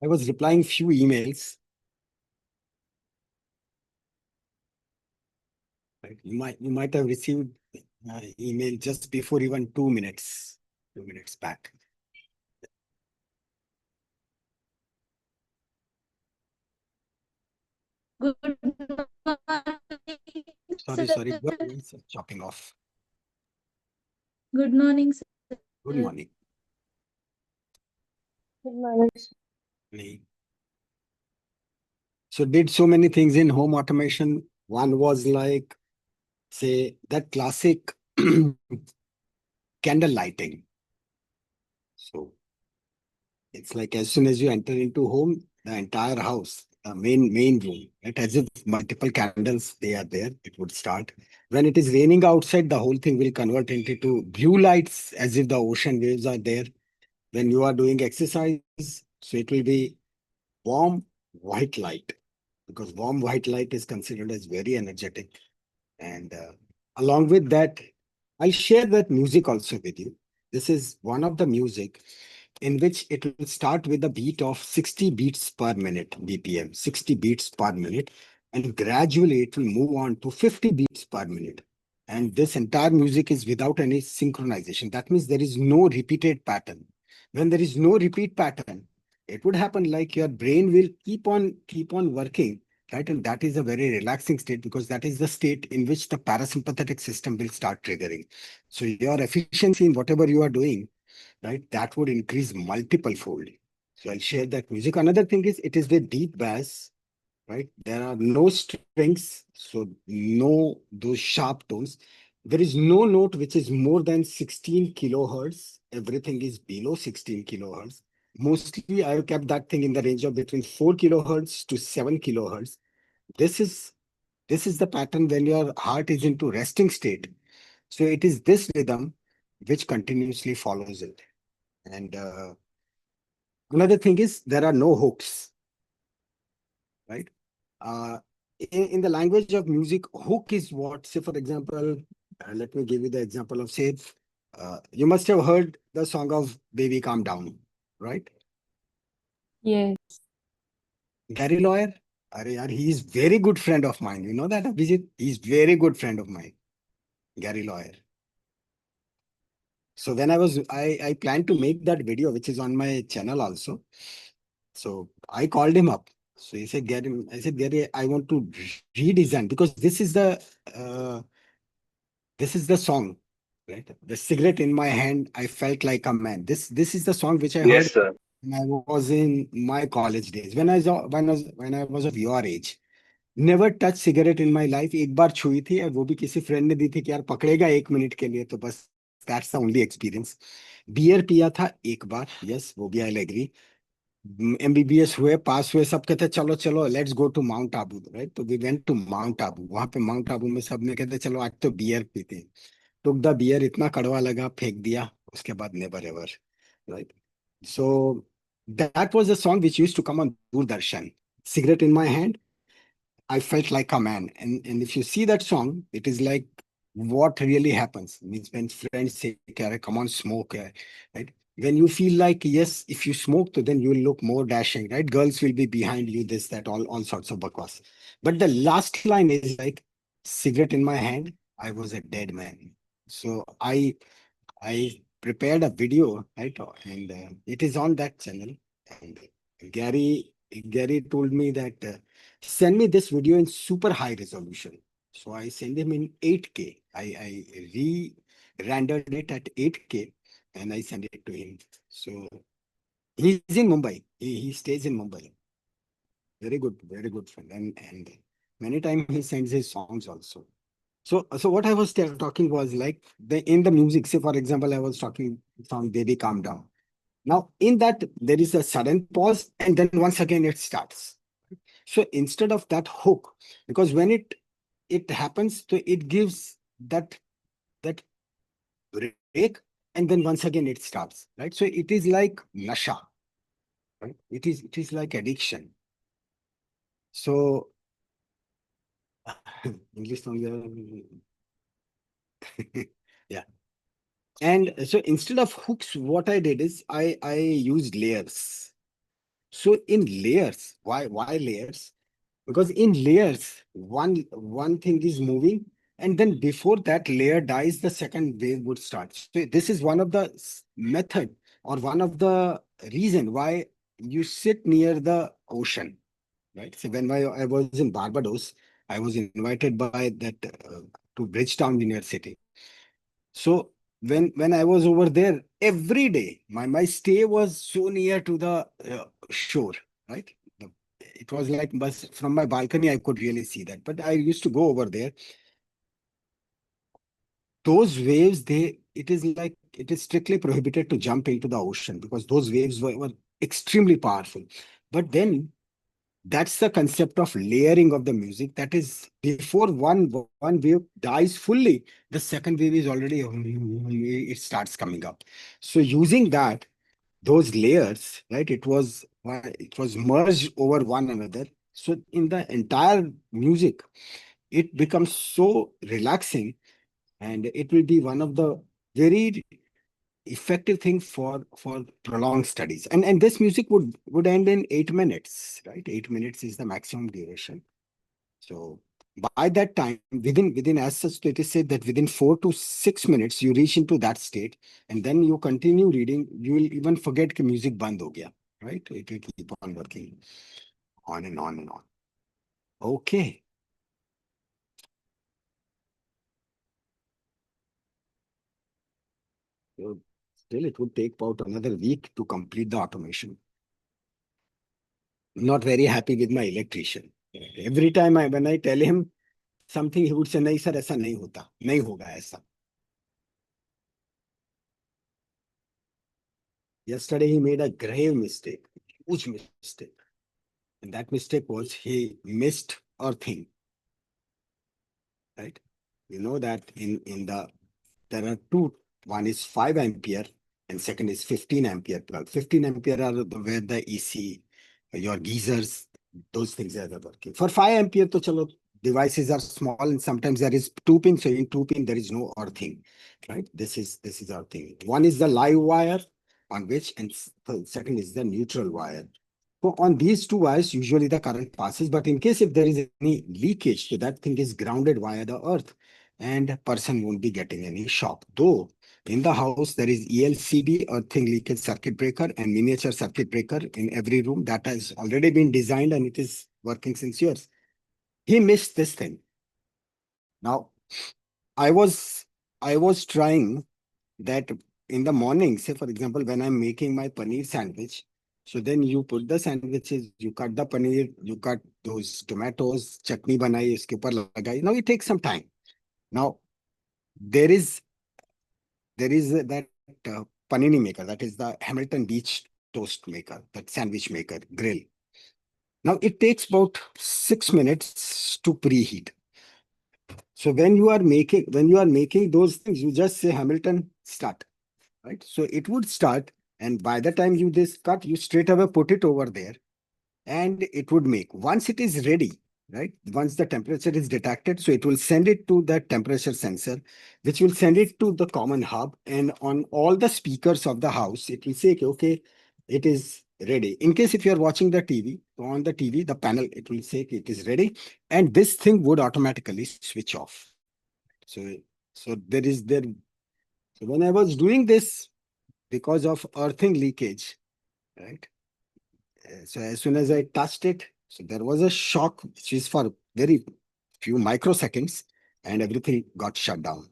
I was replying few emails. Right? You might have received email just before even 2 minutes back. Good morning, Sorry, sir. chopping off. Good morning, sir. Good morning. Good morning. So did so many things in home automation. One was like, say, that classic candle lighting. So it's like as soon as you enter into home, the entire house, the main room, right? As if multiple candles they are there, it would start. When it is raining outside, the whole thing will convert into blue lights as if the ocean waves are there. When you are doing exercise, so it will be warm white light, because warm white light is considered as very energetic. And along with that, I'll share that music also with you. This is one of the music in which it will start with a beat of 60 beats per minute, BPM, 60 beats per minute, and gradually it will move on to 50 beats per minute. And this entire music is without any synchronization. That means there is no repeated pattern. When there is no repeat pattern, it would happen like your brain will keep on working, right? And that is a very relaxing state, because that is the state in which the parasympathetic system will start triggering. So your efficiency in whatever you are doing, right, that would increase multiple fold. So I'll share that music. Another thing is it is with deep bass, right? There are no strings, so no those sharp tones. There is no note which is more than 16 kilohertz. Everything is below 16 kilohertz. Mostly I have kept that thing in the range of between 4 kilohertz to 7 kilohertz. This is this is the pattern when your heart is into resting state. So it is this rhythm which continuously follows it. And another thing is there are no hooks, right? Uh, in the language of music, hook is what? Say, for example, let me give you the example of, say, you must have heard the song of Baby Calm Down, right? Yes. Gary Lawyer, he is very good friend of mine. You know that, Abhijit? He's very good friend of mine, Gary Lawyer. So when I planned to make that video, which is on my channel also. So I called him up. So he said, Gary, I said, Gary, I want to redesign, because this is the song, right? The cigarette in my hand, I felt like a man. This is the song which I heard Yes, sir. when I was in my college days. When I was of your age. Never touch cigarette in my life. एक बार छुई थी, और वो भी किसी friend ने दी थी कि यार पकड़ेगा 1 मिनट के लिए, तो बस that's the only experience. Beer पिया था एक बार, यस, वो भी आई एग्री. एमबीबीएस हुए, पास हुए, सब कहते चलो चलो let's go to Mount Abu, right? तो we went to Mount Abu. वहां पे माउंट आबू में सब ने कहते चलो आज तो बियर पीते हैं. टुक द बियर, इतना कड़वा लगा, फेंक दिया. उसके बाद never ever, right? So that was the song which used to come on Doordarshan. Cigarette in my hand, I felt like a man. And if you see that song, it is like what really happens. Means when friends say, "Kya, come on, smoke," right? When you feel like, yes, if you smoke, then you will look more dashing, right? Girls will be behind you, this, that, all sorts of bakwas. But the last line is like, cigarette in my hand, I was a dead man. So I prepared a video, right? And it is on that channel. And Gary told me that send me this video in super high resolution. So I send him in 8K. I re-rendered it at 8K and I send it to him. So he's in Mumbai. He stays in Mumbai. Very good friend. And many times he sends his songs also. So what I was talking was like in the music. Say for example, I was talking song "Baby Calm Down." Now in that there is a sudden pause, and then once again it starts. So instead of that hook, because when it happens, so it gives that break, and then once again it starts, right? So it is like nasha, right? It is like addiction. So English song, yeah. And so instead of hooks, what I did is I used layers. So in layers, why layers? Because in layers, one thing is moving, and then before that layer dies, the second wave would start. So this is one of the method, or one of the reason why you sit near the ocean, right? So when I was in Barbados, I was invited by that to Bridgetown University. So when I was over there, every day my stay was so near to the shore, right? It was like, but from my balcony I could really see that. But I used to go over there. Those waves, it is like it is strictly prohibited to jump into the ocean because those waves were extremely powerful. But then that's the concept of layering of the music. That is, before one wave dies fully, the second wave is already it starts coming up. So using that, those layers, right? It was merged over one another. So in the entire music, it becomes so relaxing, and it will be one of the very effective thing for prolonged studies. And this music would end in 8 minutes, right? 8 minutes is the maximum duration. So by that time, within as such, it is said that within 4 to 6 minutes you reach into that state, and then you continue reading. You will even forget कि music band ho gaya, right? It will keep on working on and on and on. Okay. So still, it would take about another week to complete the automation. Not very happy with my electrician. Every time when I tell him something, he would say, "नहीं sir, ऐसा नहीं होता, नहीं होगा ऐसा." Yesterday he made a grave mistake, huge mistake, and that mistake was he missed earthing. Right? You know that in the there are two. One is 5 ampere and second is 15 ampere plug. 15 ampere are where the EC, your geysers, those things are working. For 5 ampere, to chalo, devices are small and sometimes there is two pin. So in two pin, there is no earthing, right? This is earthing. One is the live wire on which, and second is the neutral wire. So on these two wires, usually the current passes, but in case if there is any leakage, so that thing is grounded via the earth and person won't be getting any shock. Though in the house, there is ELCB, earthing leakage circuit breaker, and miniature circuit breaker in every room that has already been designed and it is working since years. He missed this thing. Now, I was trying that in the morning, say for example, when I'm making my paneer sandwich, so then you put the sandwiches, you cut the paneer, you cut those tomatoes, chutney banai, uske upar lagai. Now it takes some time. Now there is that panini maker, that is the Hamilton Beach toast maker, that sandwich maker grill. Now it takes about 6 minutes to preheat. So when you are making those things, you just say Hamilton start, right? So it would start, and by the time you this cut, you straight away put it over there, and it would make. Once it is ready, right? Once the temperature is detected, so it will send it to the temperature sensor, which will send it to the common hub, and on all the speakers of the house, it will say, okay, it is ready. In case if you are watching the TV, on the TV, the panel, it will say it is ready, and this thing would automatically switch off. So, so there is there. So when I was doing this, because of earthing leakage, right? So as soon as I touched it, so there was a shock, which is for very few microseconds, and everything got shut down.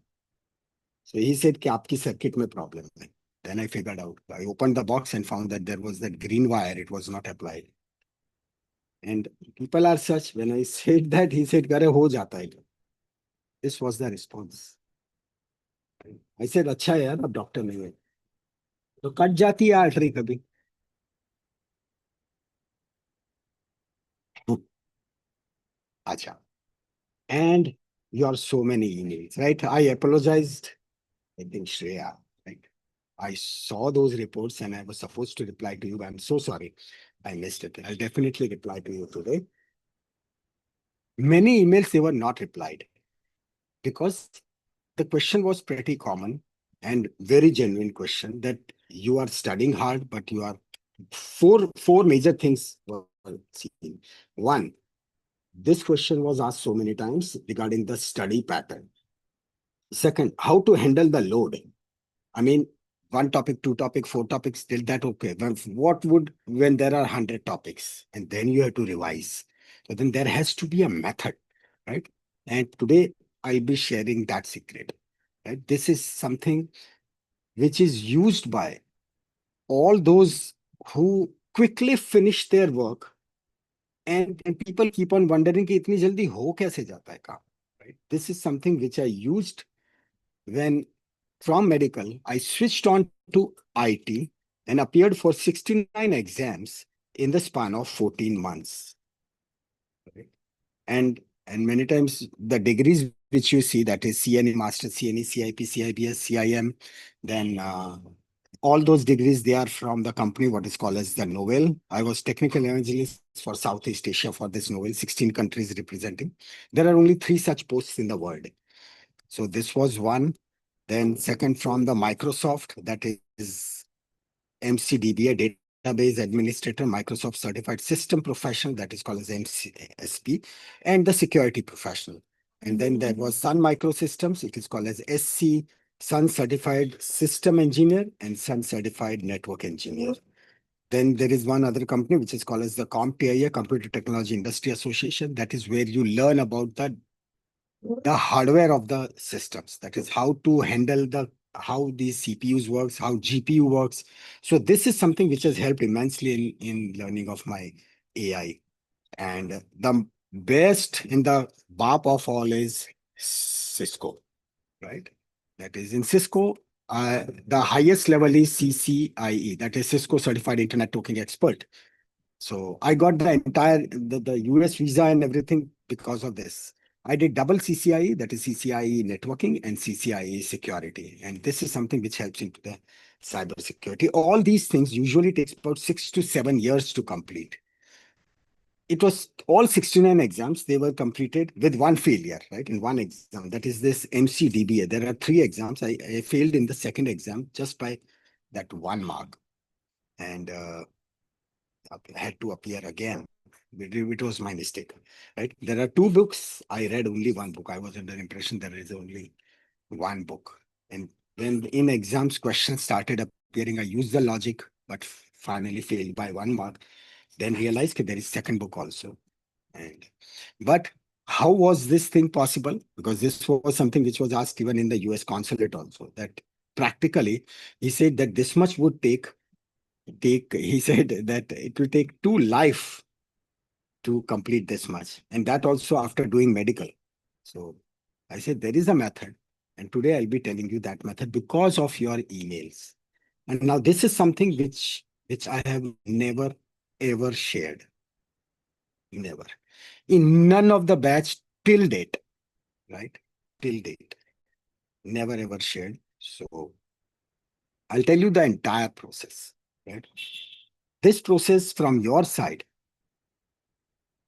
So he said, "कि आपकी circuit में problem है." Then I figured out. I opened the box and found that there was that green wire. It was not applied. And people are such. When I said that, he said, "करे हो जाता है." This was the response. I said, "अच्छा है यार, अब doctor नहीं है." तो कट जाती है आर्टरी कभी. अच्छा. And your so many emails, right? I apologized. I think Shreya, right? I saw those reports and I was supposed to reply to you, but I'm so sorry. I missed it. I'll definitely reply to you today. Many emails, they were not replied because the question was pretty common and very genuine question that you are studying hard, but you are four major things were seen. One, this question was asked so many times regarding the study pattern. Second, how to handle the load. I mean, one topic, two topic, four topics, still that okay. But what would when there are 100 topics and then you have to revise? So then there has to be a method, right? And today I'll be sharing that secret. Right? This is something which is used by all those who quickly finish their work, and people keep on wondering कि इतनी जल्दी हो कैसे जाता है काम, right? This is something which I used when from medical I switched on to IT and appeared for 69 exams in the span of 14 months. Right? And many times the degrees which you see, that is CNA Master, CNE, CIP, CIBS, CIM, then all those degrees, they are from the company what is called as the Novel. I was technical evangelist for Southeast Asia for this Novel, 16 countries representing. There are only 3 such posts in the world. So this was one. Then second from the Microsoft, that is MCDBA, Database Administrator, Microsoft Certified System Professional, that is called as MCSP, and the Security Professional. And then there was Sun Microsystems, it is called as SC, Sun Certified System Engineer and Sun Certified Network Engineer. Then there is one other company which is called as the CompTIA, Computer Technology Industry Association. That is where you learn about the hardware of the systems. That is how to handle how these CPUs works, how GPU works. So this is something which has helped immensely in learning of my AI. And the best in the BAP of all is Cisco, right? That is in Cisco, the highest level is CCIE, that is Cisco Certified Internet Talking Expert. So I got the entire the US visa and everything because of this. I did double CCIE, that is CCIE networking and CCIE security. And this is something which helps into the cyber security. All these things usually takes about 6 to 7 years to complete. It was all 69 exams, they were completed with one failure, right? In one exam, that is this MCDBA. There are 3 exams. I failed in the second exam just by that 1 mark. And had to appear again. It was my mistake, right? There are 2 books. I read only 1 book. I was under impression there is only 1 book. And when in exams questions started appearing, I used the logic, but finally failed by 1 mark. Then realized that there is second book also. But how was this thing possible? Because this was something which was asked even in the US consulate also, that practically he said that this much would take, he said that it will take 2 life to complete this much. And that also after doing medical. So I said, there is a method. And today I'll be telling you that method because of your emails. And now this is something which I have never, ever shared. Never. In none of the batch till date, right? Till date. Never ever shared. So I'll tell you the entire process, right? This process from your side,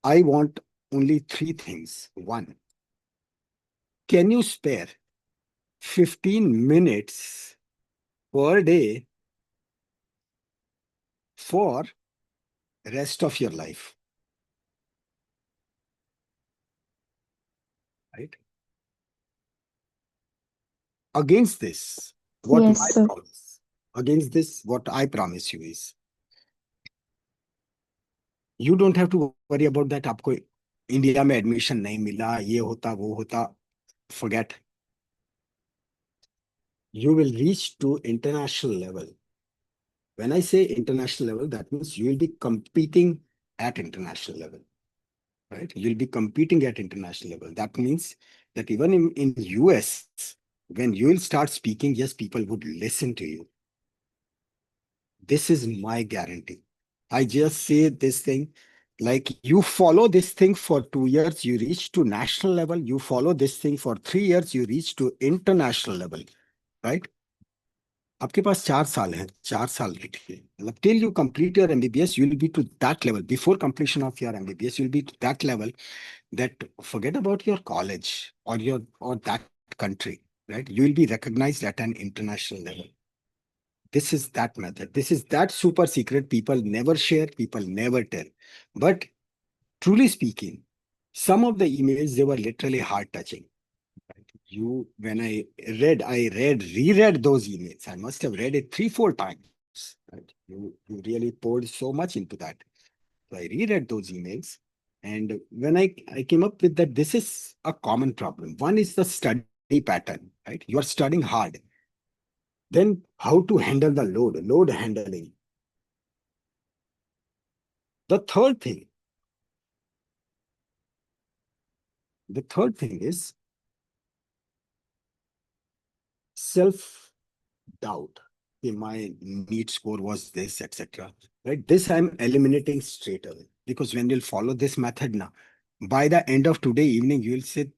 I want only 3 things. One, can you spare 15 minutes per day for rest of your life? Right? Against this, what Yes, my sir. promise, against this, what I promise you is, you don't have to worry about that. आपको India में admission नहीं मिला, ये होता वो होता, forget. You will reach to international level. When I say international level, that means you will be competing at international level, right? You'll be competing at international level. That means that even in US, when you will start speaking, yes, people would listen to you. This is my guarantee. I just say this thing, like you follow this thing for 2 years, you reach to national level. You follow this thing for 3 years, you reach to international level, right? आपके पास 4 साल है, 4 साल लिखिए, मतलब till you complete your MBBS, you will be to that level. Before completion of your MBBS, you will be to that level that forget about your college or that country, right? You will be recognized at an international level. This is that method. This is that super secret people never share, people never tell. But truly speaking, some of the emails, they were literally heart touching. When I reread those emails. I must have read it 3-4 times. Right? You really poured so much into that. So I reread those emails. And when I came up with that, this is a common problem. One is the study pattern, right? You are studying hard. Then how to handle the load handling. The third thing is self-doubt. My NEET score was this, etc. Right? This I'm eliminating straight away. Because when you'll follow this method now, by the end of today evening, you'll say,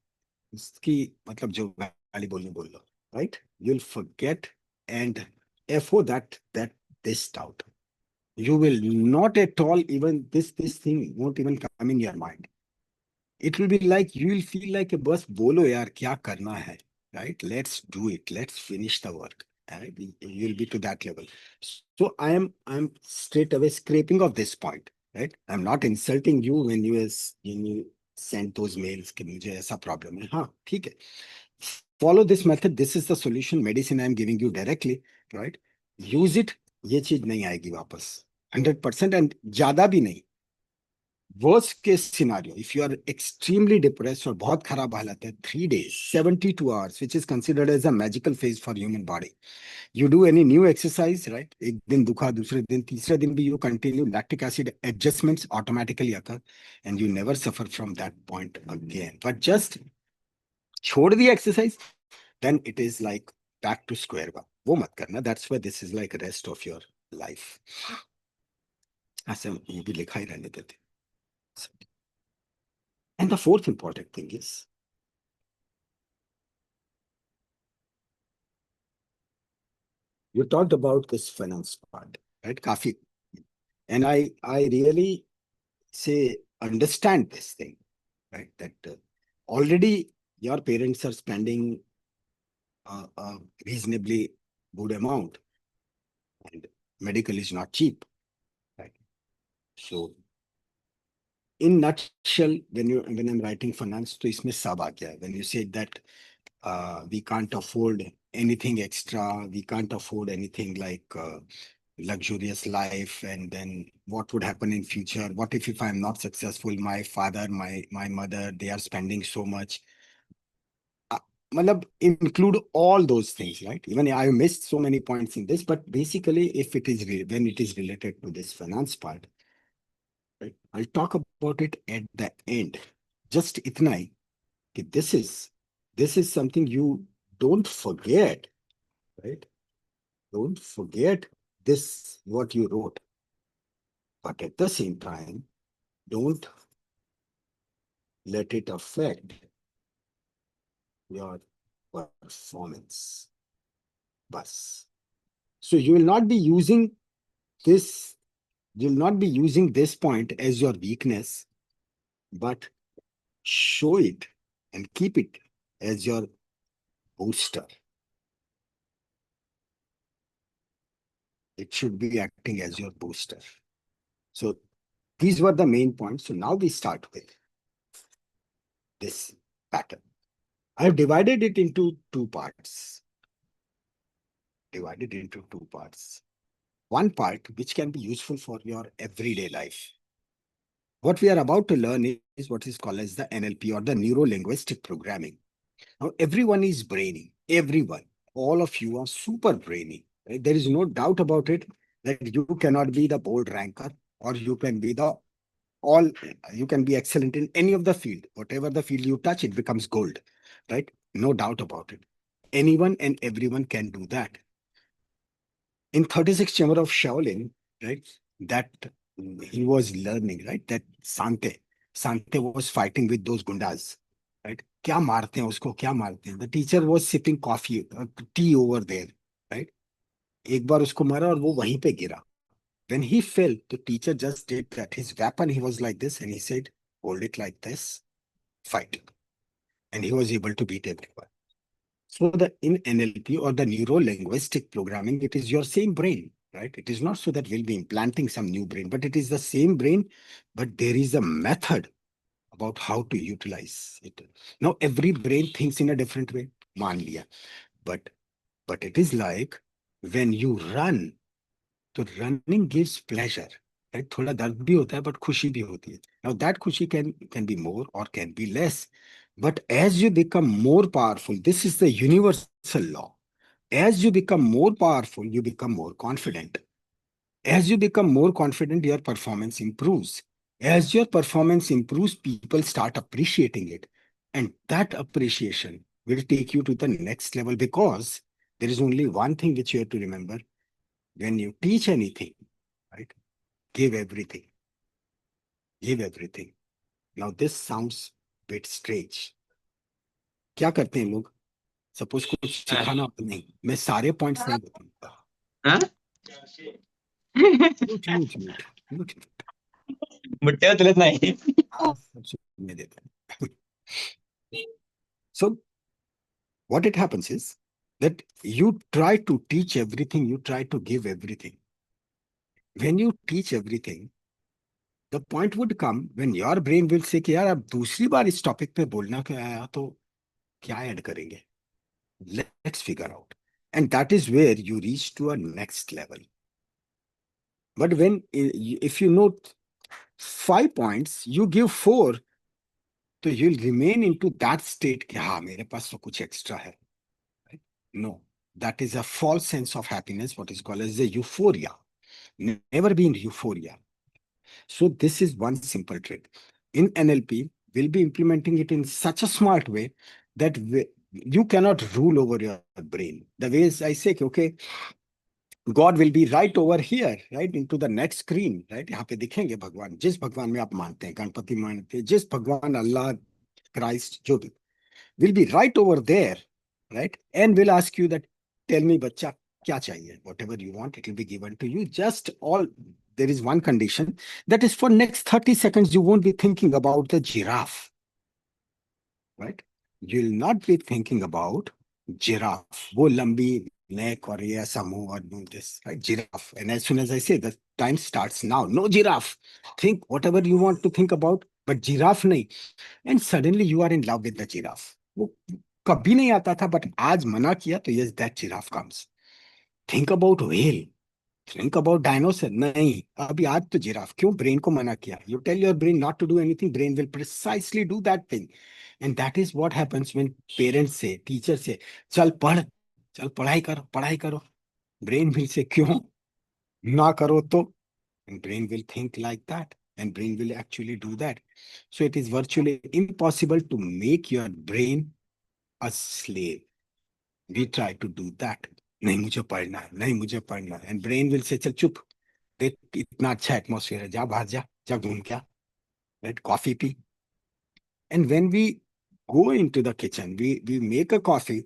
"Iski, matlab jo gaali bolni bol lo," right? You'll forget and FO that this doubt. You will not at all even this thing won't even come in your mind. It will be like you will feel like a bus bolo yaar kya karna hai, right? Let's do it. Let's finish the work. Right? You'll be to that level. So I'm straight away scraping off this point, right? I'm not insulting you when you send those mails कि मुझे ऐसा problem है. हाँ, ठीक है. Follow this method. This is the solution. Medicine I'm giving you directly, right? Use it. ये चीज नहीं आएगी वापस. 100% and ज्यादा भी नहीं. Worst case scenario, if you are extremely depressed or बहुत खराब हालत है, 3 days, 72 hours, which is considered as a magical phase for human body. You do any new exercise, right? एक दिन दुखा, दूसरे दिन, तीसरे दिन भी you continue, lactic acid adjustments automatically occur and you never suffer from that point again. But just छोड़ the exercise, then it is like back to square one. वो मत करना. That's why this is like rest of your life. ऐसे ये भी लिखा ही रहने देते. And the fourth important thing is, you talked about this finance part, right? Kafi. And I really say, understand this thing, right? That already your parents are spending a reasonably good amount and medical is not cheap, right? So in nutshell, when I'm writing finance, to isme sab aa gaya. When you say that we can't afford anything extra, we can't afford anything like luxurious life, and then what would happen in future? What if I'm not successful? My father, my mother, they are spending so much. Matlab, include all those things, right? Even I missed so many points in this, but basically, if it is when it is related to this finance part, right, I'll talk about it at the end. Just itna hi ki this is something you don't forget, right? Don't forget this, what you wrote. But at the same time, don't let it affect your performance. Bus. So you will not be using this, point as your weakness, but show it and keep it as your booster. It should be acting as your booster. So these were the main points. So now we start with this pattern. I have divided it into two parts. One part which can be useful for your everyday life. What we are about to learn is what is called as the NLP, or the neuro-linguistic programming. Now, everyone is brainy. Everyone, all of you are super brainy. Right? There is no doubt about it that you cannot be the board ranker, or you can be you can be excellent in any of the field. Whatever the field you touch, it becomes gold. Right? No doubt about it. Anyone and everyone can do that. In 36 Chamber of Shaolin, right, that he was learning, right, that Sante was fighting with those gundas, right? क्या मारते हैं उसको, क्या मारते हैं? The teacher was sipping coffee, tea over there, right? एक बार उसको मारा और वो वहीं पे गिरा. When he fell, the teacher just did that. His weapon, he was like this, and he said, "Hold it like this, fight," and he was able to beat everyone. So in NLP or the neuro-linguistic programming, it is your same brain, right? It is not so that we'll be implanting some new brain, but it is the same brain, but there is a method about how to utilize it. Now, every brain thinks in a different way, मान लिया. But it is like when you run, तो running gives pleasure, right? थोड़ा दर्द भी होता है, but खुशी भी होती है. Now that खुशी can be more or can be less. But as you become more powerful, this is the universal law. As you become more powerful, you become more confident. As you become more confident, your performance improves. As your performance improves, people start appreciating it. And that appreciation will take you to the next level, because there is only one thing which you have to remember. When you teach anything, right? Give everything. Give everything. Now this sounds bit strange. क्या करते हैं लोग? Suppose कुछ सिखाना होता नहीं, मैं सारे पॉइंट्स नहीं बताऊंगा. Mute mute mute mute. मुट्टे उतलत नाही. मैं देता हूं. So what it happens is that you try to teach everything, you try to give everything. When you teach everything, the point would come when your brain will say कि यार अब दूसरी बार इस टॉपिक पे बोलना क्या आया, तो क्या ऐड करेंगे? Let's figure out. And that is where you reach to a next level. But when, if you note 5 points, you give 4, so you'll remain into that state कि हाँ मेरे पास तो कुछ extra है. Right? No, that is a false sense of happiness, what is called as the euphoria. Never be in euphoria. So this is one simple trick. In NLP, we'll be implementing it in such a smart way that you cannot rule over your brain. The way I say, okay, God will be right over here, right, into the next screen, right? यहाँ पे दिखेंगे भगवान, जिस भगवान में आप मानते हैं, गणपति मानते हैं, जिस भगवान, अल्लाह, Christ, जो भी, will be right over there, right? And will ask you that, tell me, बच्चा, क्या चाहिए? Whatever you want, it will be given to you. Just all, there is one condition, that is for next 30 seconds, you won't be thinking about the giraffe, right? You'll not be thinking about giraffe, वो लंबी neck और ये ऐसा मुंह और this, right? Giraffe. And as soon as I say the time starts now, no giraffe. Think whatever you want to think about, but giraffe नहीं. And suddenly you are in love with the giraffe. वो कभी नहीं आता था, but आज मना किया तो yes, that giraffe comes. Think about whale. Think about dinosaur. नहीं, अभी आज तो giraffe. क्यों? Brain को मना किया. You tell your brain not to do anything, brain will precisely do that thing. And that is what happens when parents say, teachers say, चल पढ़, चल पढ़ाई करो. Brain will say, क्यों? ना करो तो. And brain will think like that. And brain will actually do that. So it is virtually impossible to make your brain a slave. We try to do that. नहीं मुझे पढ़ना है, नहीं मुझे पढ़ना है. And brain will say, चल चुप, देख इतना अच्छा एटमॉस्फेयर है, जा बाहर जा घूम क्या, right? Coffee P. And when we go into the kitchen, we make a coffee,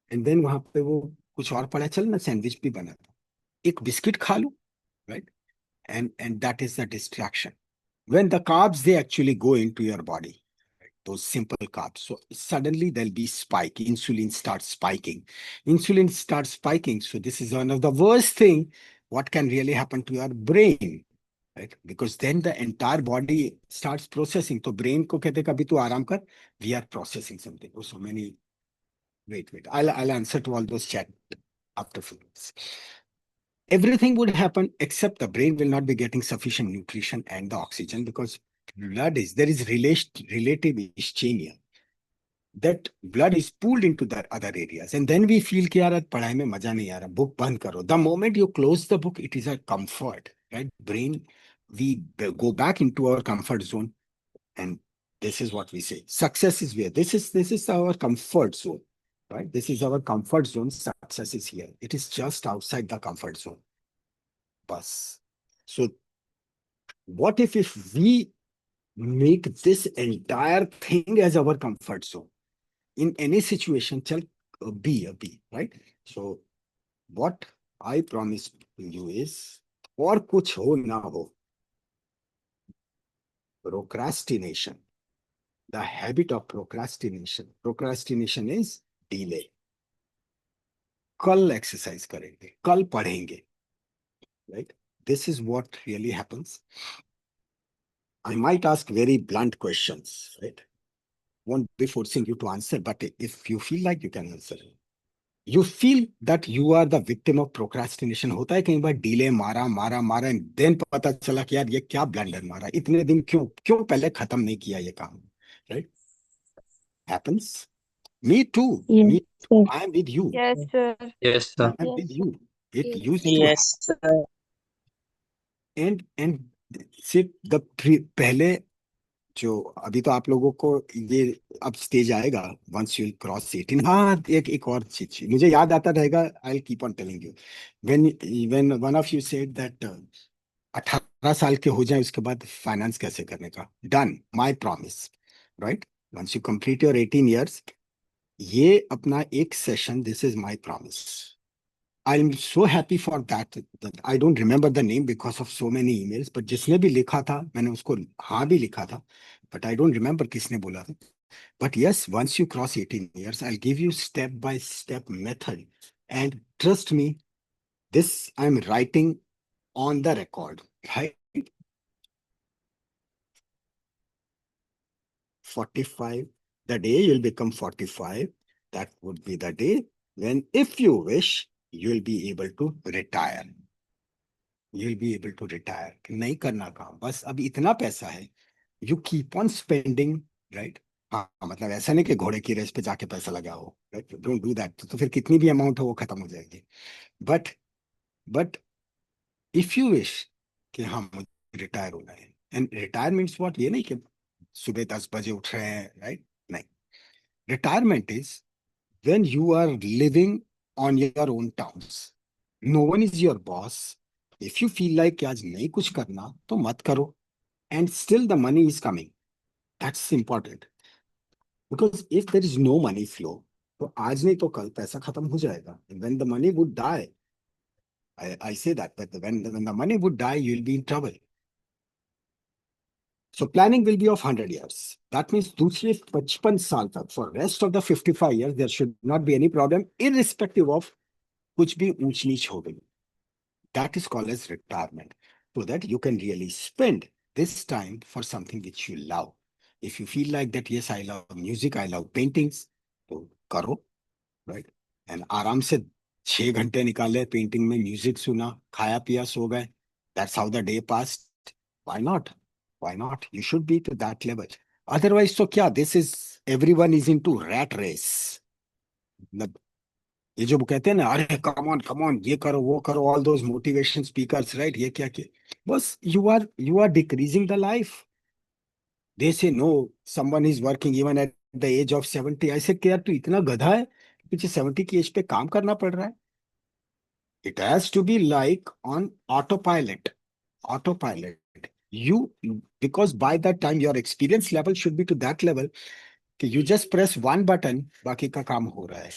and then वहां पे वो कुछ और पड़ा, चल ना सैंडविच भी बना, एक बिस्किट खा लूं, right? And that is the distraction. When the carbs, they actually go into your body, right? Those simple carbs, so suddenly there'll be spike, insulin starts spiking. So this is one of the worst thing what can really happen to your brain, right? Because then the entire body starts processing. तो brain को कहते कभी तू आराम कर, we are processing something. Oh, so many. Wait. I'll answer to all those chat after few minutes. Everything would happen except the brain will not be getting sufficient nutrition and the oxygen, because there is relative ischemia. That blood is pulled into the other areas, and then we feel कि यार पढ़ाई में मजा नहीं आ रहा, book बंद करो. The moment you close the book, it is a comfort, right? Brain, we go back into our comfort zone, and this is what we say. Success is where this is our comfort zone, right? This is our comfort zone. Success is here. It is just outside the comfort zone. Bus. So what if we make this entire thing as our comfort zone? In any situation, chal be, right? So what I promise to you is, और कुछ हो ना हो, procrastination, the habit of procrastination is delay. कल exercise करेंगे, कल पढ़ेंगे, right? This is what really happens. I might ask very blunt questions, right? Won't be forcing you to answer, but if you feel like you can answer, you feel that you are the victim of procrastination. होता है कई बार delay मारा मारा मारा and then पता चला कि यार ये क्या ब्लंडर मारा, इतने दिन क्यों क्यों पहले खत्म नहीं किया ये काम, right? Happens. Me too. Yes, Me too. sir. I am with you. Yes, sir. Yes, I sir. am Yes, with sir. you. It Yes. used to Yes, happen. sir. And सिर्फ पहले जो अभी तो आप लोगों को ये अब स्टेज आएगा वंस यू क्रॉस 18. हाँ, एक और चीज मुझे याद आता रहेगा. I will keep on telling you. When when one of you said that 18 साल के हो जाए उसके बाद फाइनेंस कैसे करने का. Done, my promise, right? Once you complete your 18 years, ये अपना एक session, this is my promise. I'm so happy for that. I don't remember the name because of so many emails, but जिसने भी लिखा था मैंने उसको हाँ भी लिखा था, but I don't remember किसने बोला था. But yes, once you cross 18 years, I'll give you step by step method. And trust me, this I'm writing on the record. Right? 45, the day you'll become 45, that would be the day when, if you wish, you'll be able to retire. You'll be able to retire. नहीं करना काम, बस अभी इतना पैसा है. You keep on spending, right? हाँ, मतलब ऐसा नहीं कि घोड़े की रेस पे जाके पैसा लगाओ, right? Don't do that. तो फिर कितनी भी अमाउंट हो वो खत्म हो जाएगी. But if you wish कि हाँ मुझे रिटायर होना है, and retire means what? ये नहीं कि सुबह 10 बजे उठ रहे हैं, right? नहीं. Retirement is when you are living on your own terms. No one is your boss. If you feel like कि आज नहीं कुछ करना तो मत करो, and still the money is coming. That's important. Because if there is no money flow, तो आज नहीं तो कल पैसा खत्म हो जाएगा. And when the money would die, I say that, but when the money would die, you'll be in trouble. So planning will be of 100 years. That means दूसरे 55 साल तक, for rest of the 55 years, there should not be any problem, irrespective of कुछ भी ऊंच नीच हो गई. That is called as retirement, so that you can really spend this time for something which you love. If you feel like that, yes, I love music, I love paintings, तो करो, right? And आराम से 6 घंटे निकाले painting में, music सुना, खाया पिया, सो गए. That's how the day passed. Why not? Why not? You should be to that level. Otherwise, so क्या? This is, everyone is into rat race. मतलब ये जो कहते हैं ना, अरे कम ऑन ये करो वो करो, all those motivation speakers, right? ये क्या बस you are decreasing the life. They say no, someone is working even at the age of 70. I said कि यार तू इतना गधा है, पीछे 70 की एज पे काम करना पड़ रहा है. It has to be like on autopilot. You, because by that time your experience level should be to that level कि you just press one button, बाकी का काम हो रहा है.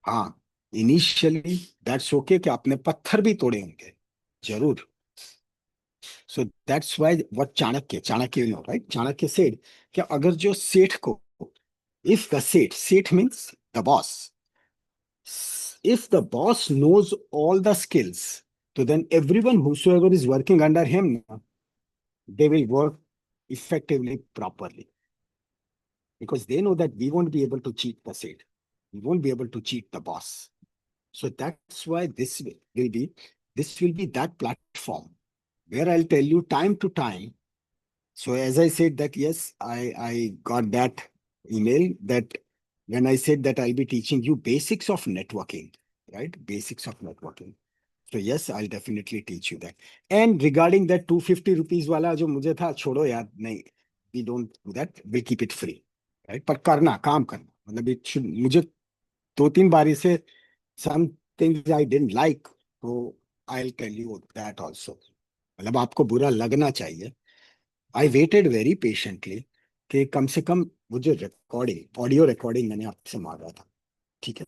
हाँ, इनिशियली दैट्स ओके कि आपने पत्थर भी तोड़े होंगे, जरूर. सो that's why what Chanakya you know, right? Chanakya said कि अगर जो सेठ को, इफ द सेठ means the boss, if the boss knows all the skills, so then everyone whosoever is working under him, they will work effectively, properly, because they know that we won't be able to cheat the seat, we won't be able to cheat the boss. So that's why this will be that platform where I'll tell you time to time. So as I said that, yes, I got that email that when I said that I'll be teaching you basics of networking, right? Basics of networking. So yes, I'll definitely teach you that. And regarding that 250 rupees wala जो मुझे था, छोड़ो यार, नहीं, we don't do that. We keep it free, right? पर करना, काम करना, मतलब it should, मुझे 2-3 बारी से some things I didn't like, so I'll tell you that also. मतलब आपको बुरा लगना चाहिए. I waited very patiently कि कम से कम वो जो रिकॉर्डिंग, ऑडियो रिकॉर्डिंग मैंने आपसे मांगा था, ठीक है?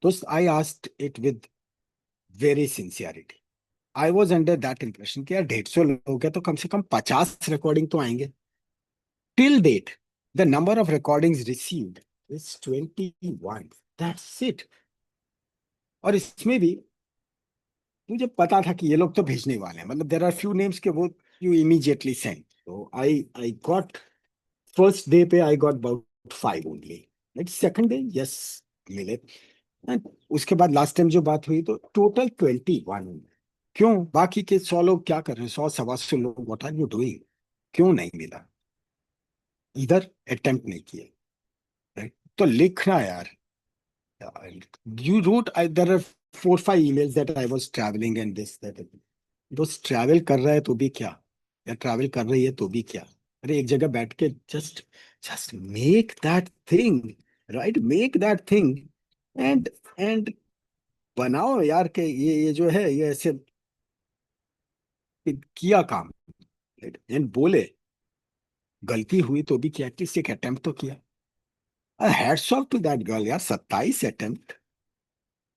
तो I asked it with very sincerity. I was under that impression कि यार 150 लोग हैं तो कम से कम 50 रिकॉर्डिंग तो आएंगे. Till date, the number of recordings received is 21. That's it. और इसमें भी मुझे पता था कि ये लोग तो भेजने वाले हैं, मतलब देर आर फ्यू नेम्स के वो यू इमीडिएटली सेंड, तो आई गॉट फर्स्ट डे पे I got about 5 only, right, second day yes मिले, and उसके बाद लास्ट टाइम जो बात हुई तो टोटल 21। क्यों बाकी के 100 लोग क्या कर रहे हैं, 100 सवा 100 लोग व्हाट आर यू डूइंग, क्यों नहीं मिला, इधर अटेम्प्ट नहीं किया, राइट, तो लिखना यार, you wrote there are 4 5 emails that I was traveling and this that दोस्त ट्रैवल कर रहा है तो भी क्या, या ट्रैवल कर रही है तो भी क्या, अरे एक जगह बैठ के just just make that thing, right, make that thing, and and बनाओ यार के ये जो है ये ऐसे किया काम, एंड बोले गलती हुई तो भी क्या, एटलीस्ट एक अटेम्प्ट तो किया, hats off to that girl यार, 27 attempt,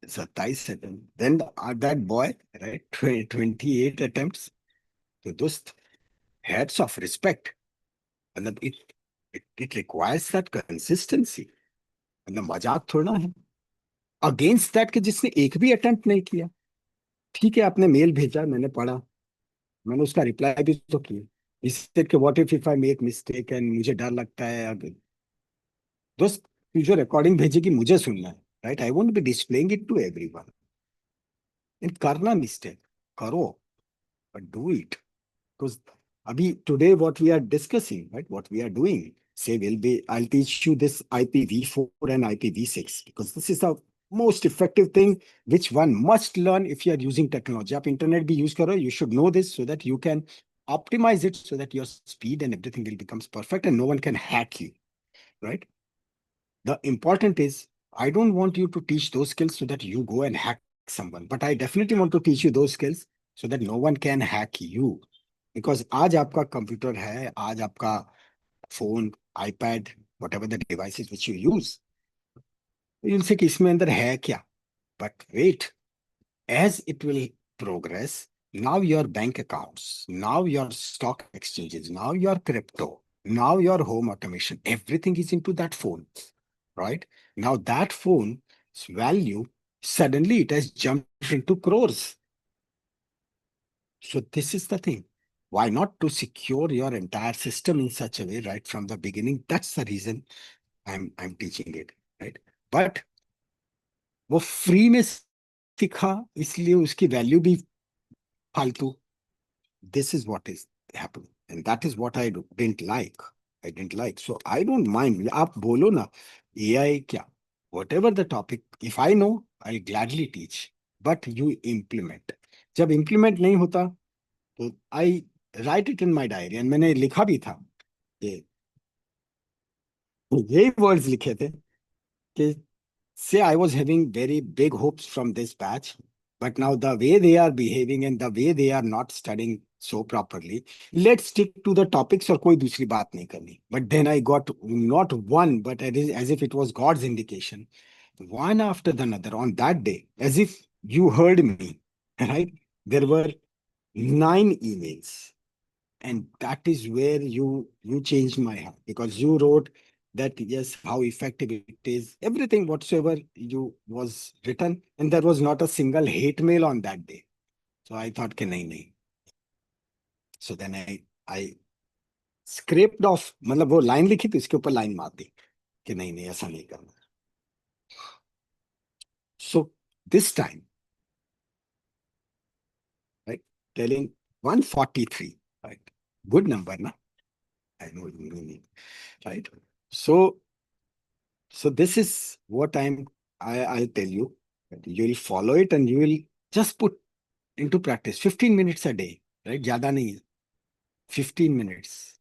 27 attempt, then that boy, right, 28 attempts, तो दोस्त हैट्स ऑफ, रिस्पेक्ट, मतलब इट रिक्वायर्स दैट कंसिस्टेंसी, मतलब मजाक थोड़ा है, अगेंस्ट दैट कि जिसने एक भी अटेम्प्ट नहीं किया, ठीक है आपने मेल भेजा मैंने पढ़ा, मैंने उसका रिप्लाई भी तो किया, इससे कि what if I make mistake and मुझे डर लगता है, अगर दोस्त तू जो रिकॉर्डिंग भेजेगी मुझे सुनना है, right, I won't be displaying it to everyone, करना मिस्टेक करो but do it, because abhi today what we are discussing, right, what we are doing, say will be, I'll teach you this IPv4 and IPv6 because this is the most effective thing which one must learn if you are using technology. Aap internet bhi use karo, you should know this so that you can optimize it so that your speed and everything will becomes perfect and no one can hack you, right. The important is I don't want you to teach those skills so that you go and hack someone, but I definitely want to teach you those skills so that no one can hack you, because आज आपका computer है, आज आपका phone, iPad, whatever the devices which you use, इनसे कि इसमें अंदर है क्या, but wait, as it will progress, now your bank accounts, now your stock exchanges, now your crypto, now your home automation, everything is into that phone, right? Now that phone's value, suddenly it has jumped into crores. So this is the thing. Why not to secure your entire system in such a way right from the beginning? That's the reason I'm teaching it, right? But वो free में सीखा इसलिए उसकी value भी फालतू, this is what is happening and that is what I didn't like, so I don't mind, आप बोलो ना AI क्या, whatever the topic, if I know I'll gladly teach, but you implement, जब implement नहीं होता तो I write it in my diary, and मैंने लिखा भी था, यही वर्ड्स लिखे थे कि say I was having very big hopes from this batch, but now the way they are behaving and the way they are not studying so properly, let's stick to the topics और कोई दूसरी बात नहीं करनी. But then I got not one, but as if it was God's indication, one after the another on that day, as if you heard me, right? There were 9 emails, and that is where you changed my heart, because you wrote that yes, how effective it is, everything whatsoever you was written, and there was not a single hate mail on that day. So I thought कि नहीं नहीं, so then I scraped off, मतलब वो line लिखी थी उसके ऊपर line मार दी कि नहीं नहीं ऐसा नहीं करना. So this time, right, telling 143, right, good number na, I know you mean it, right. So this is what I'll tell you. You will follow it and you will just put into practice 15 minutes a day, right? Zyada nahi hai. 15 minutes.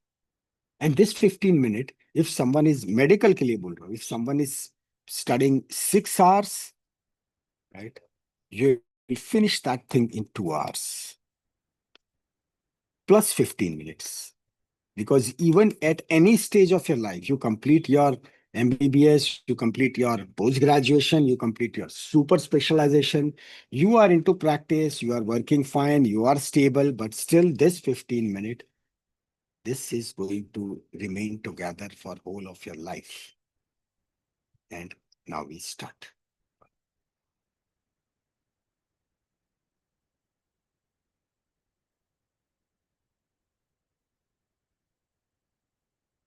And this 15 minute, if someone is medical ke liye bol raha hu, if someone is studying 6 hours, right? You will finish that thing in 2 hours plus 15 minutes. Because even at any stage of your life, you complete your MBBS, you complete your post-graduation, you complete your super specialization, you are into practice, you are working fine, you are stable, but still this 15 minute, this is going to remain together for whole of your life. And now we start.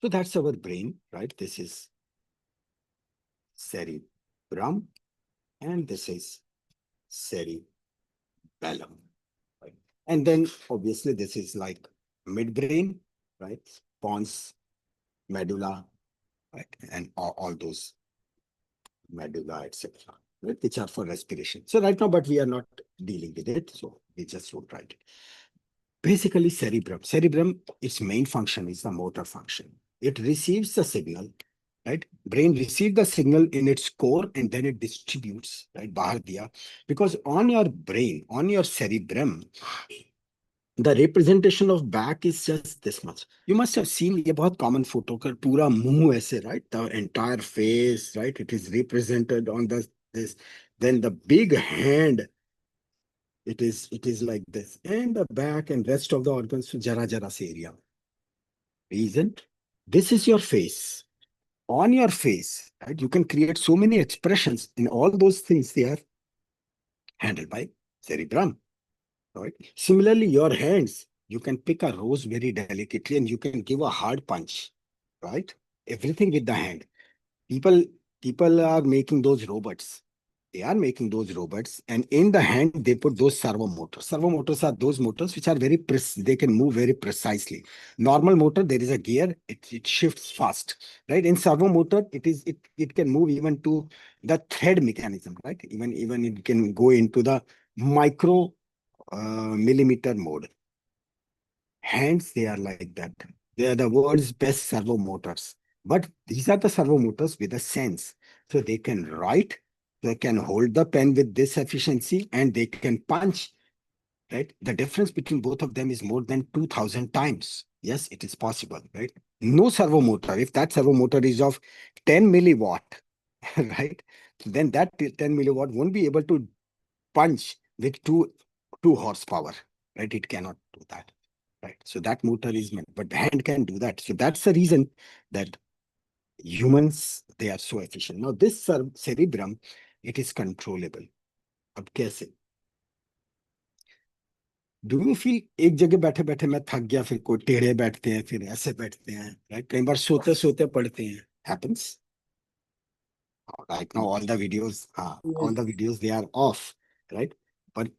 So that's our brain, right? This is cerebrum, and this is cerebellum, right? And then obviously this is like midbrain, right? Pons, medulla, right? And all those medulla, etc., right? Which are for respiration. So right now, but we are not dealing with it, so we just won't write it. Basically, cerebrum, its main function is the motor function. It receives the signal, right? Brain receives the signal in its core and then it distributes, right? Bahar diya. Because on your brain, on your cerebrum, the representation of back is just this much. You must have seen ये बहुत common photo का पूरा मुंह ऐसे, right? The entire face, right? It is represented on this. Then the big hand, it is like this, and the back and rest of the organs jara se area. Reason? This is your face. On your face, right? You can create so many expressions, in all those things they are handled by cerebrum. Right? Similarly, your hands, you can pick a rose very delicately and you can give a hard punch, right? Everything with the hand. People, people are making those robots. They are making those robots, and in the hand they put those servo motors. Servo motors are those motors which are they can move very precisely. Normal motor, there is a gear, it shifts fast, right? In servo motor, it can move even to the thread mechanism, right? Even it can go into the micro millimeter mode. Hands, they are like that. They are the world's best servo motors. But these are the servo motors with a sense. So they can write, they can hold the pen with this efficiency, and they can punch, right? The difference between both of them is more than 2000 times. Yes, it is possible, right? No servo motor, if that servo motor is of 10 milliwatt, right? Then that 10 milliwatt won't be able to punch with two horsepower, right? It cannot do that, right? So that motor is meant, but the hand can do that. So that's the reason that humans, they are so efficient. Now this cerebrum, it is controllable. अब कैसे? Do you feel एक जगह बैठे बैठे मैं थक गया, फिर कोई टेढ़े बैठते हैं, फिर ऐसे बैठते हैं, राइट? कई बार सोते सोते पढ़ते हैं, happens. Right now all the videos, all the videos they are off, right? But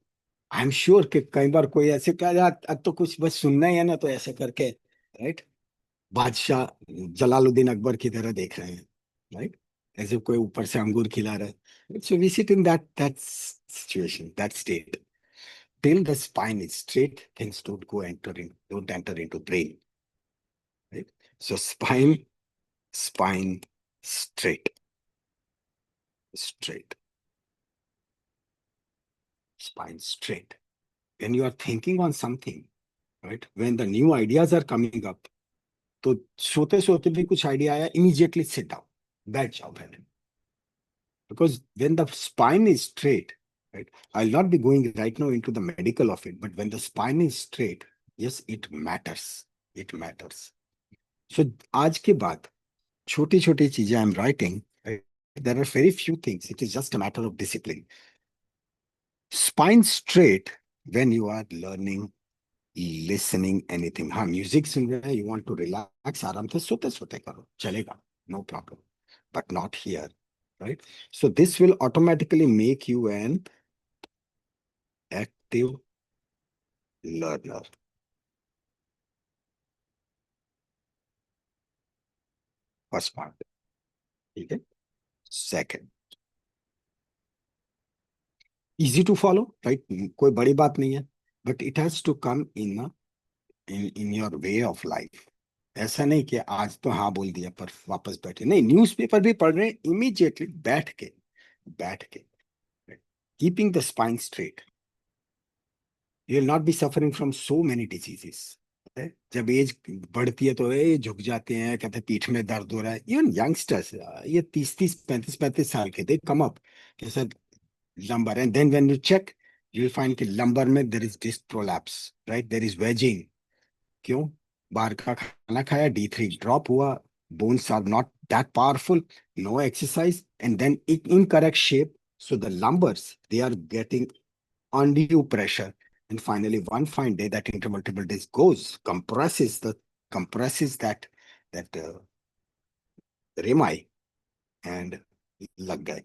I am sure कि कई बार कोई ऐसे कह यार अब तो कुछ बस सुनना ही है ना, तो ऐसे करके, राइट? बादशाह जलालुद्दीन अकबर की तरह देख रहे हैं, राइट? ऐसे कोई ऊपर से अंगूर खिला रहा है. So we sit in that situation, that state. Till the spine is straight, things don't enter into brain, right? So spine straight, spine straight. When you are thinking on something, right? When the new ideas are coming up, तो सोते सोते भी कुछ idea आया, immediately sit down, बैठ जाओ पहले. Because when the spine is straight, right? I'll not be going right now into the medical of it, but when the spine is straight, yes, it matters. It matters. So आज के बाद छोटी छोटी चीजें I'm writing, right? There are very few things. It is just a matter of discipline. Spine straight when you are learning, listening, anything. हाँ, music सुन रहे हैं, you want to relax, आराम से सोते सोते करो, चलेगा, no problem. But not here, right? So this will automatically make you an active learner. First part. Okay. Second, easy to follow, right? कोई बड़ी बात नहीं है, but it has to come in your way of life. ऐसा नहीं कि आज तो हाँ बोल दिया पर वापस बैठे, नहीं, न्यूज़पेपर भी पढ़ रहे हैं, immediately बैठ के, right? Keeping the spine straight, you will not be suffering from so many diseases. जब एज बढ़ती है तो ये झुक जाते हैं, कहते हैं पीठ में दर्द हो रहा है. इवन यंगस्टर्स, ये 30-35 साल के, दे कम अप कैसा lumbar, and then when you check, you will find कि lumbar में there is disc prolapse, right? There is wedging. क्यों? बाहर का खाना खाया, D3 drop हुआ, bones are not that powerful, no exercise, and then incorrect shape. So the lumbars, they are getting undue pressure. And finally, one fine day, that intervertebral disc compresses that that रेमाई and लग गए.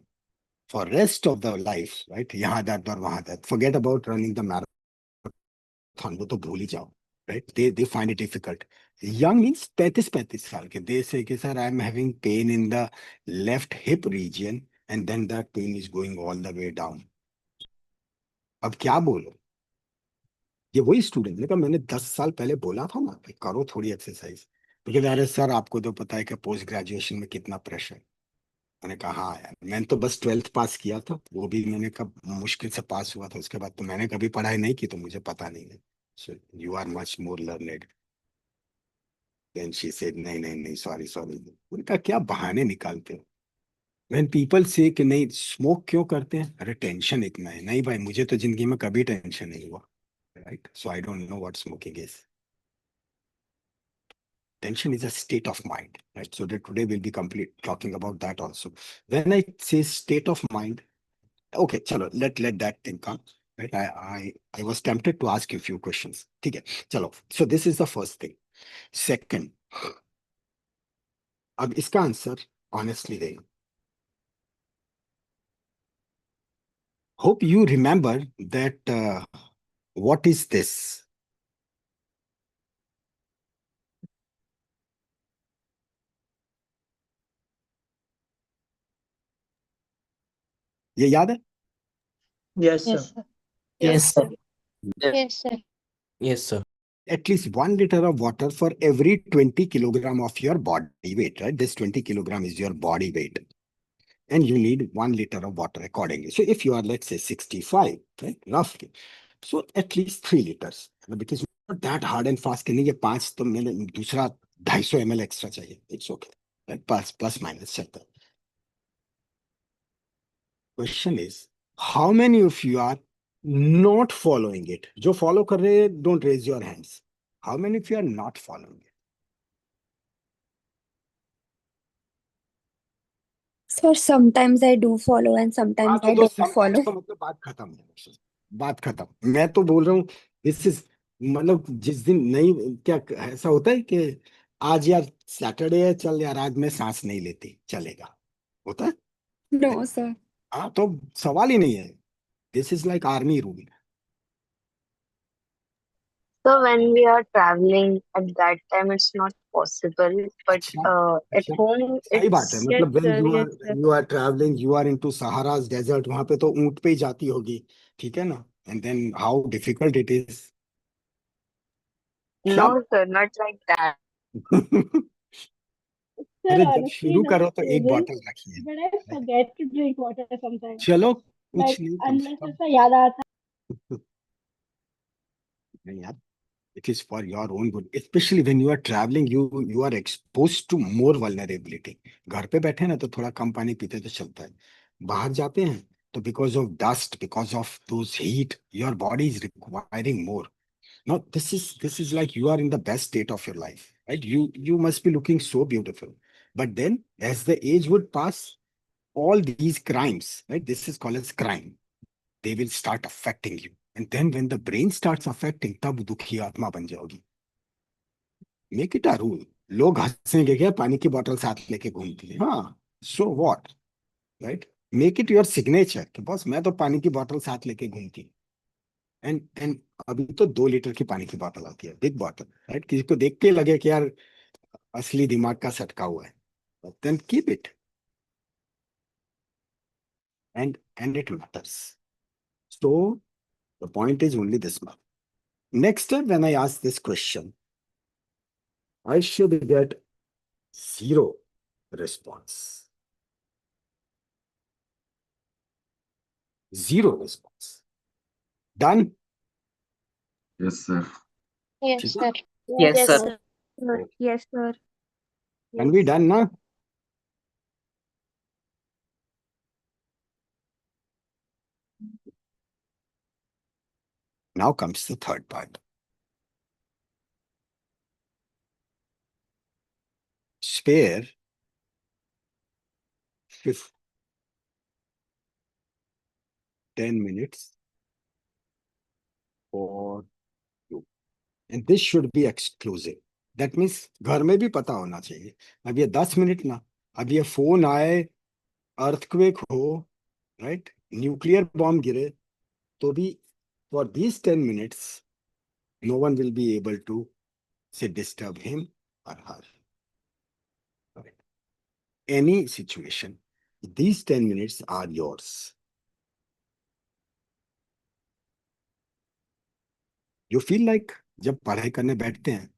For rest of the life, right? यहाँ दर्द और वहाँ दर्द. Forget about running the marathon. वो तो भूल ही जाओ. Right? They find it difficult. Young means 35 साल के. They say कि sir, I am having pain in the left hip region and then that pain is going all the way down. अब क्या बोलो? ये वही स्टूडेंट ने कहा मैंने 10 साल पहले बोला था ना कि करो थोड़ी एक्सरसाइज. क्योंकि अरे सर आपको तो पता है कि पोस्ट ग्रेजुएशन में कितना प्रेशर. मैंने कहा हाँ यार मैंने तो बस 12th पास किया था, वो भी मैंने कब मुश्किल से पास हुआ था, उसके बाद तो मैंने कभी पढ़ाई नहीं की तो मुझे पता नहीं है. So you are much more learned. Then she said नहीं नहीं नहीं सॉरी सॉरी. उनका क्या बहाने निकालते हो. व्हेन पीपल से कि नहीं स्मोक क्यों करते हैं, अरे टेंशन इतना है. नहीं भाई मुझे तो जिंदगी में कभी टेंशन नहीं हुआ. Right, so I don't know what smoking is. Tension is a state of mind, right? So that today we'll be complete talking about that also. When I say state of mind, okay, chalo, let that thing come. Right? I was tempted to ask you a few questions. Okay, chalo. So this is the first thing. Second, अब इसका answer honestly दें. Hope you remember that what is this? ये याद है? Yes, sir. Yes, sir. Yes, sir. Yes, sir. Yes, sir. At least 1 liter of water for every 20 kilogram of your body weight, right? This 20 kilogram is your body weight. And you need 1 liter of water accordingly. So if you are, let's say, 65, right, roughly, so at least 3 liters. Because not that hard and fast. Can you 5 तो मैंने दूसरा 250 ml extra चाहिए. It's okay. Right? Plus minus चलता है. Question is, how many of you are not following it? जो follow कर रहे हैं, don't raise your hands. How many of you are not following it? Sir, sometimes I do follow and sometimes I don't follow. तो मतलब बात खत्म है. बात खत्म. मैं तो बोल रहा हूँ दिस इज मतलब जिस दिन नहीं क्या ऐसा होता है कि आज यार सैटरडे है चल यार आज मैं सांस नहीं लेती चलेगा, होता है. No, sir. हाँ तो सवाल ही नहीं है. This is like army rule. So when we are traveling at that time, it's not possible. But अच्छा at अच्छा home, सही बात है. it's Yes, मतलब sir. Yes, sir. when you are traveling you are into Sahara's desert, वहां पे तो ऊंट पे ही जाती होगी, ठीक है ना. And then how difficult it is. क्या no, sir, not like that. Sir, अरे जब honestly, शुरू no करो तो एक experience, बॉटल रखिए. but I forget to drink water sometimes. चलो कुछ Like, नहीं कम से unless कम. ऐसा याद आता. नहीं यार, it is for your own good. Especially when you are traveling, you are exposed to more vulnerability. घर पे बैठे ना तो थोड़ा कम पानी पीते तो चलता है. बाहर जाते हैं तो because of dust, because of those heat, your body is requiring more. Now this is like you are in the best state of your life, right? You must be looking so beautiful. But then as the age would pass, all these crimes, right? This is called as crime. They will start affecting you. And then when the brain starts affecting, तब दुखी आत्मा बन जाओगी. Make it a rule. लोग हंसेंगे क्या पानी की बोतल साथ लेके घूमती है. हाँ, so what, right? Make it your signature कि बस मैं तो पानी की बोतल साथ लेके घूमती हूँ. एंड अभी तो 2 लीटर की पानी की बोतल आती है, बिग बोतल, राइट. किसी को देख के लगे कि यार असली दिमाग का सटका हुआ है, then keep it. And it matters. So the point is only this much. Next time when I ask this question, I should get 0 response. 0 response. Done? Yes, sir. Yes, ठीक sir. है? Yes, Yes, sir. sir. Yes, sir. Can be done, na? Now comes the third part. Spare 10 minutes for you. And this should be exclusive. That means घर में भी पता होना चाहिए। अब ये 10 मिनट ना, अब ये फोन आए, अर्थक्वेक हो, राइट, न्यूक्लियर बॉम्ब गिरे, तो भी for these 10 minutes no one will be able to say disturb him और her. Any situation, these 10 minutes are yours. You feel like जब पढ़ाई करने बैठते हैं,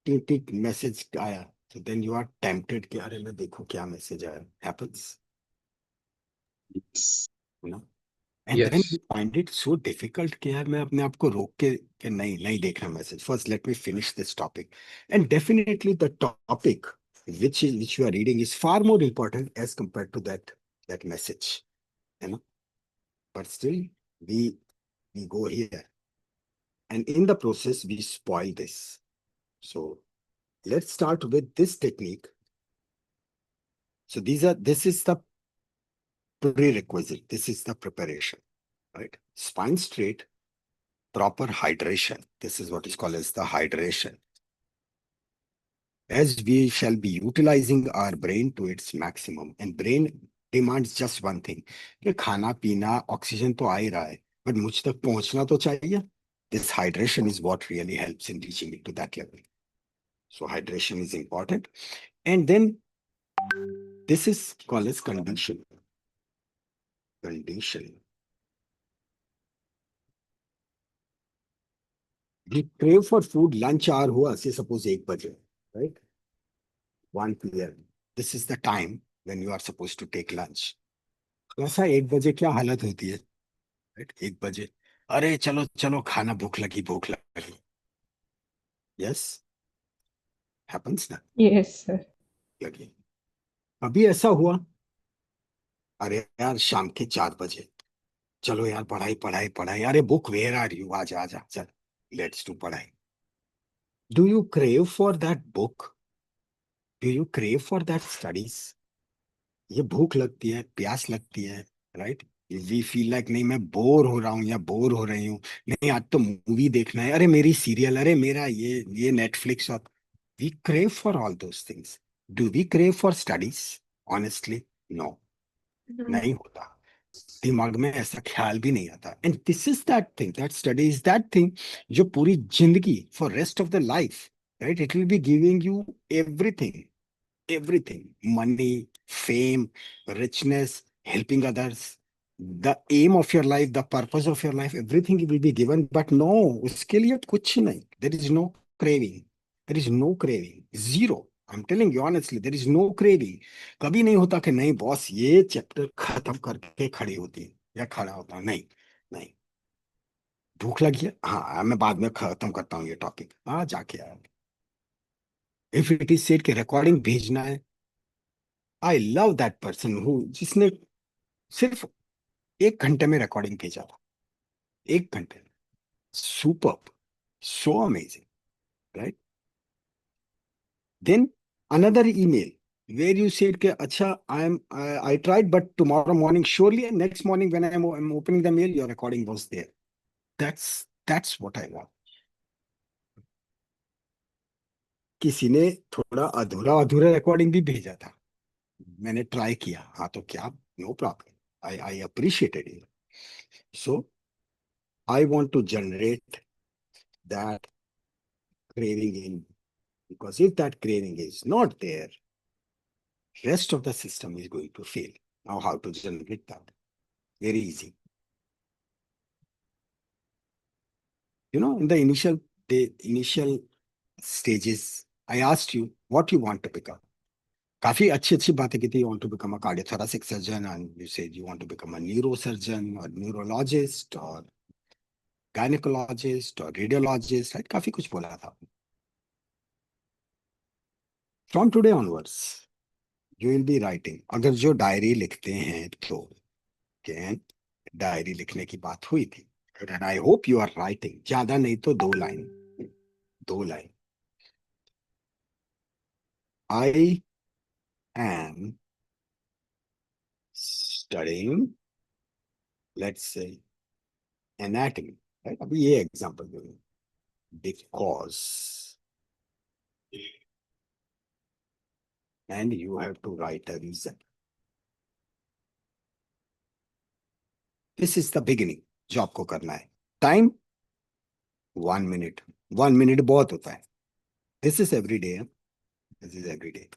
टिक टिक मैसेज आया, so then you are tempted कि अरे मैं देखूं क्या मैसेज आया, happens, you know, and then Yes. you find it so difficult कि यार मैं अपने आप को रोक के कि नहीं नहीं देखना message, first let me finish this topic, and definitely the topic which you are reading is far more important as compared to that message, you know, but still we go here, and in the process we spoil this. So let's start with this technique. So this is the prerequisite, this is the preparation, right? Spine straight, proper hydration, this is what is called as the hydration, as we shall be utilizing our brain to its maximum, and brain demands just one thing कि खाना पीना oxygen तो आ ही रहा है, but मुझ तक पहुंचना तो चाहिए. This hydration is what really helps in reaching it to that level. So hydration is important. And then this is called as conditioning. Conditioning. We crave for food, lunch hour हुआ, say suppose 1 बजे, right? 1 p.m. This is the time when you are supposed to take lunch. तो ऐसा 1 बजे क्या हालत होती है, right? 1 बजे, अरे चलो चलो खाना, भूख लगी भूख लगी. Yes, happens ना. Yes, sir. लगी. अभी ऐसा हुआ, अरे यार शाम के 4 बजे, चलो यार पढ़ाई पढ़ाई पढ़ाई, अरे बुक वेयर आर यू, आजा आजा चल, लेट्स डू पढ़ाई. Do you crave for that book? Do you crave for that studies? ये भूख लगती है, प्यास लगती है, राइट? वी फील लाइक नहीं मैं बोर हो रहा हूँ या बोर हो रही हूँ, नहीं आज तो मूवी देखना है, अरे मेरी सीरियल, अरे मेरा ये नेटफ्लिक्स. और we crave for all those things. Do we crave for studies? Honestly no, नहीं होता. दिमाग में ऐसा ख्याल भी नहीं आता. And this is that thing, that study is that thing जो पूरी जिंदगी, for rest of the life, right, it will be giving you everything, everything, money, fame, richness, helping others, the aim of your life, the purpose of your life, everything will be given. But no, उसके लिए कुछ नहीं. There is no craving, there is no craving, zero. I'm telling you honestly, there is no craving. कभी नहीं होता कि नहीं boss ये चैप्टर खत्म करके खड़ी होती है या खड़ा होता, नहीं नहीं. भूख लगी है, हाँ मैं बाद में खत्म करता हूँ ये टॉपिक, हाँ जाके आया. इफ इट इज सेड कि रिकॉर्डिंग भेजना है, I love that person who, जिसने सिर्फ 1 घंटे में रिकॉर्डिंग भेजा था, 1 घंटे. Superb, so amazing, right? Then another email where you said कि अच्छा I tried but tomorrow morning surely, and next morning when I'm opening the mail your recording was there. That's what I want. किसी ने थोड़ा अधूरा अधूरा recording भी भेजा था, मैंने ट्राई किया, हाँ तो क्या, no problem, I appreciated it. So I want to generate that craving in, because if that craving is not there, rest of the system is going to fail. Now, how to generate that? Very easy. You know, in the initial stages, I asked you what you want to become. काफी अच्छी अच्छी बातें की थी. You want to become a cardiothoracic surgeon, and you said you want to become a neurosurgeon or neurologist or gynecologist or radiologist, right? काफी कुछ बोला था. From today onwards, you will be writing. अगर जो डायरी लिखते हैं तो can, diary लिखने की बात हुई थी, and I hope you are writing. ज्यादा नहीं तो 2 line, 2 line. I am studying, let's say, anatomy. Right? अभी ये एग्जांपल दूंगा. Because And you have to write a reason. This is the beginning. जो आपको करना है. Time 1 minute. 1 minute बहुत होता है. This is every day. This is every day.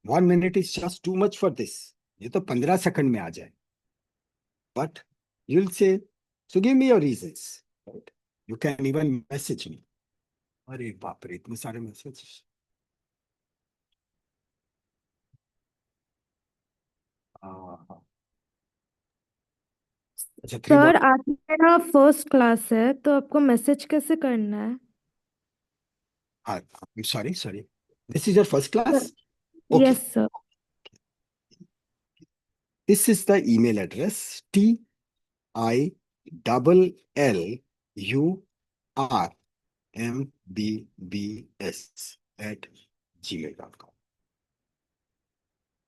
1 minute is just too much for this. ये तो 15 सेकंड में आ जाए. But you'll say, so give me your reasons. Right? You can even message me. अरे बाप रे इतने सारे messages. अच्छा सर आज मेरा फर्स्ट क्लास है तो आपको मैसेज कैसे करना है? I'm sorry. This is your first class? Okay. Yes sir. This is the email address TILLURMBBS@gmail.com.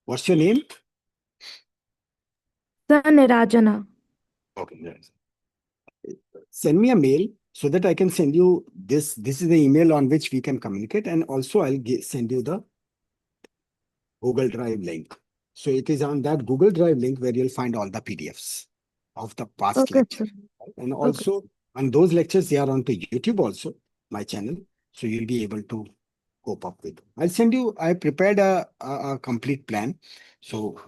What's your name? Sir Nirajana. Okay. Yes. Send me a mail so that I can send you this. This is the email on which we can communicate, and also I'll send you the Google Drive link. So it is on that Google Drive link where you'll find all the PDFs of the past Okay, lectures. And also on those lectures, they are onto YouTube also, my channel. So you'll be able to cope up with. I'll send you, I prepared a complete plan. So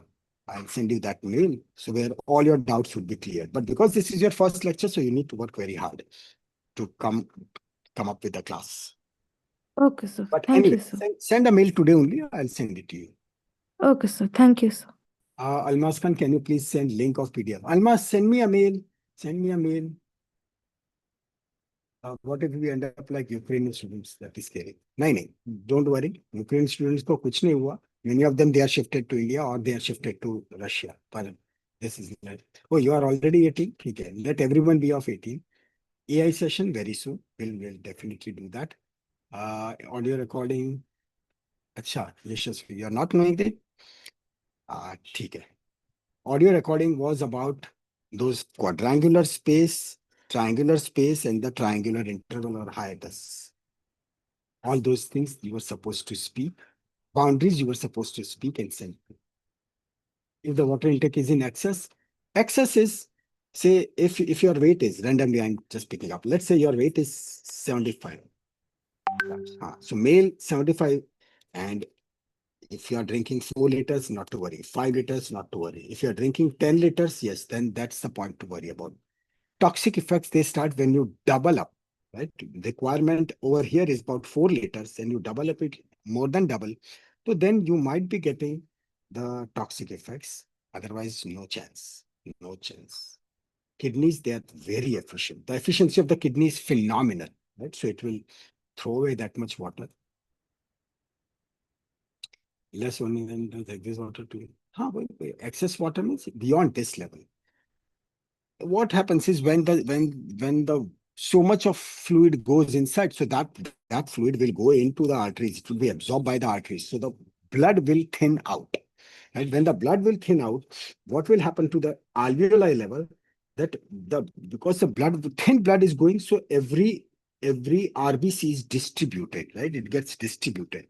I'll send you that mail. So where all your doubts would be cleared. But because this is your first lecture, so you need to work very hard to come up with the class. Okay, sir. But Thank anyway, you, sir. send a mail today only. I'll send it to you. Okay, sir. Thank you, sir. Almas Khan, can you please send link of PDF? Almas, send me a mail. Send me a mail. What if we end up like Ukrainian students? That is scary. No, don't worry. Ukrainian students ko kuch nahi hua. Many of them, they are shifted to India or they are shifted to Russia. But this is like, oh, you are already 18? Okay. Let everyone be of 18. AI session very soon. We'll definitely do that. Audio recording. Acha, Yashasvi, you are not knowing that? ठीक है. Audio recording was about those quadrangular space, triangular space, and the triangular interval or hiatus. All those things you were supposed to speak. Boundaries you were supposed to speak and send. If the water intake is in excess is, say, if your weight is, randomly I'm just picking up, let's say your weight is 75. So male 75, and if you are drinking 4 liters, not to worry. 5 liters, not to worry. If you are drinking 10 liters, yes, then that's the point to worry about. Toxic effects, they start when you double up, right? The requirement over here is about 4 liters, and you double up it, more than double. So then you might be getting the toxic effects. Otherwise, no chance. No chance. Kidneys, they are very efficient. The efficiency of the kidney is phenomenal, right? So it will throw away that much water. Less only than the excess water to excess water means beyond this level. What happens is when the so much of fluid goes inside, so that fluid will go into the arteries, it will be absorbed by the arteries, so the blood will thin out. And when the blood will thin out, what will happen to the alveoli level? That because the thin blood is going, so every RBC is distributed, right? It gets distributed.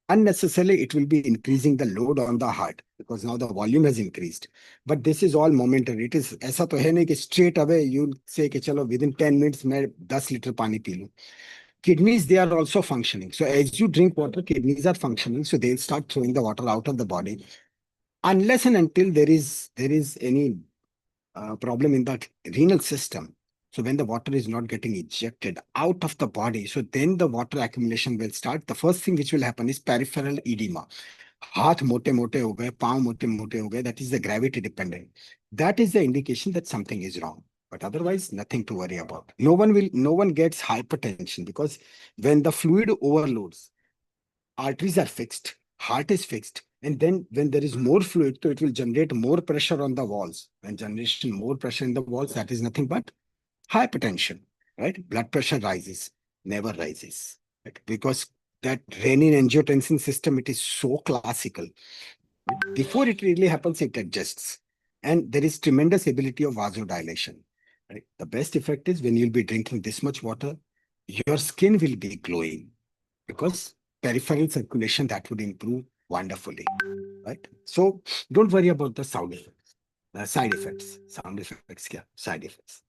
Unnecessarily, it will be increasing the load on the heart because now the volume has increased. But this is all momentary. It is ऐसा तो है नहीं कि straight away you say कि चलो within 10 minutes मैं 10 liter पानी P लूं. Kidneys, they are also functioning. So as you drink water, kidneys are functioning. So they'll start throwing the water out of the body. Unless and until there is any problem in the renal system. So when the water is not getting ejected out of the body, so then the water accumulation will start. The first thing which will happen is peripheral edema. Haath mote mote ho gaye, pav mote mote ho gaye. That is the gravity dependent. That is the indication that something is wrong. But otherwise, nothing to worry about. No one gets hypertension because when the fluid overloads, arteries are fixed, heart is fixed. And then when there is more fluid, so it will generate more pressure on the walls. When generation more pressure in the walls, that is nothing but hypertension, right? Blood pressure rises, never rises, right? Because that renin-angiotensin system, it is so classical. Before it really happens, it adjusts. And there is tremendous ability of vasodilation. Right? The best effect is when you'll be drinking this much water, your skin will be glowing because peripheral circulation, that would improve wonderfully, right? So don't worry about the sound effects, side effects. Sound effects क्या? Side effects.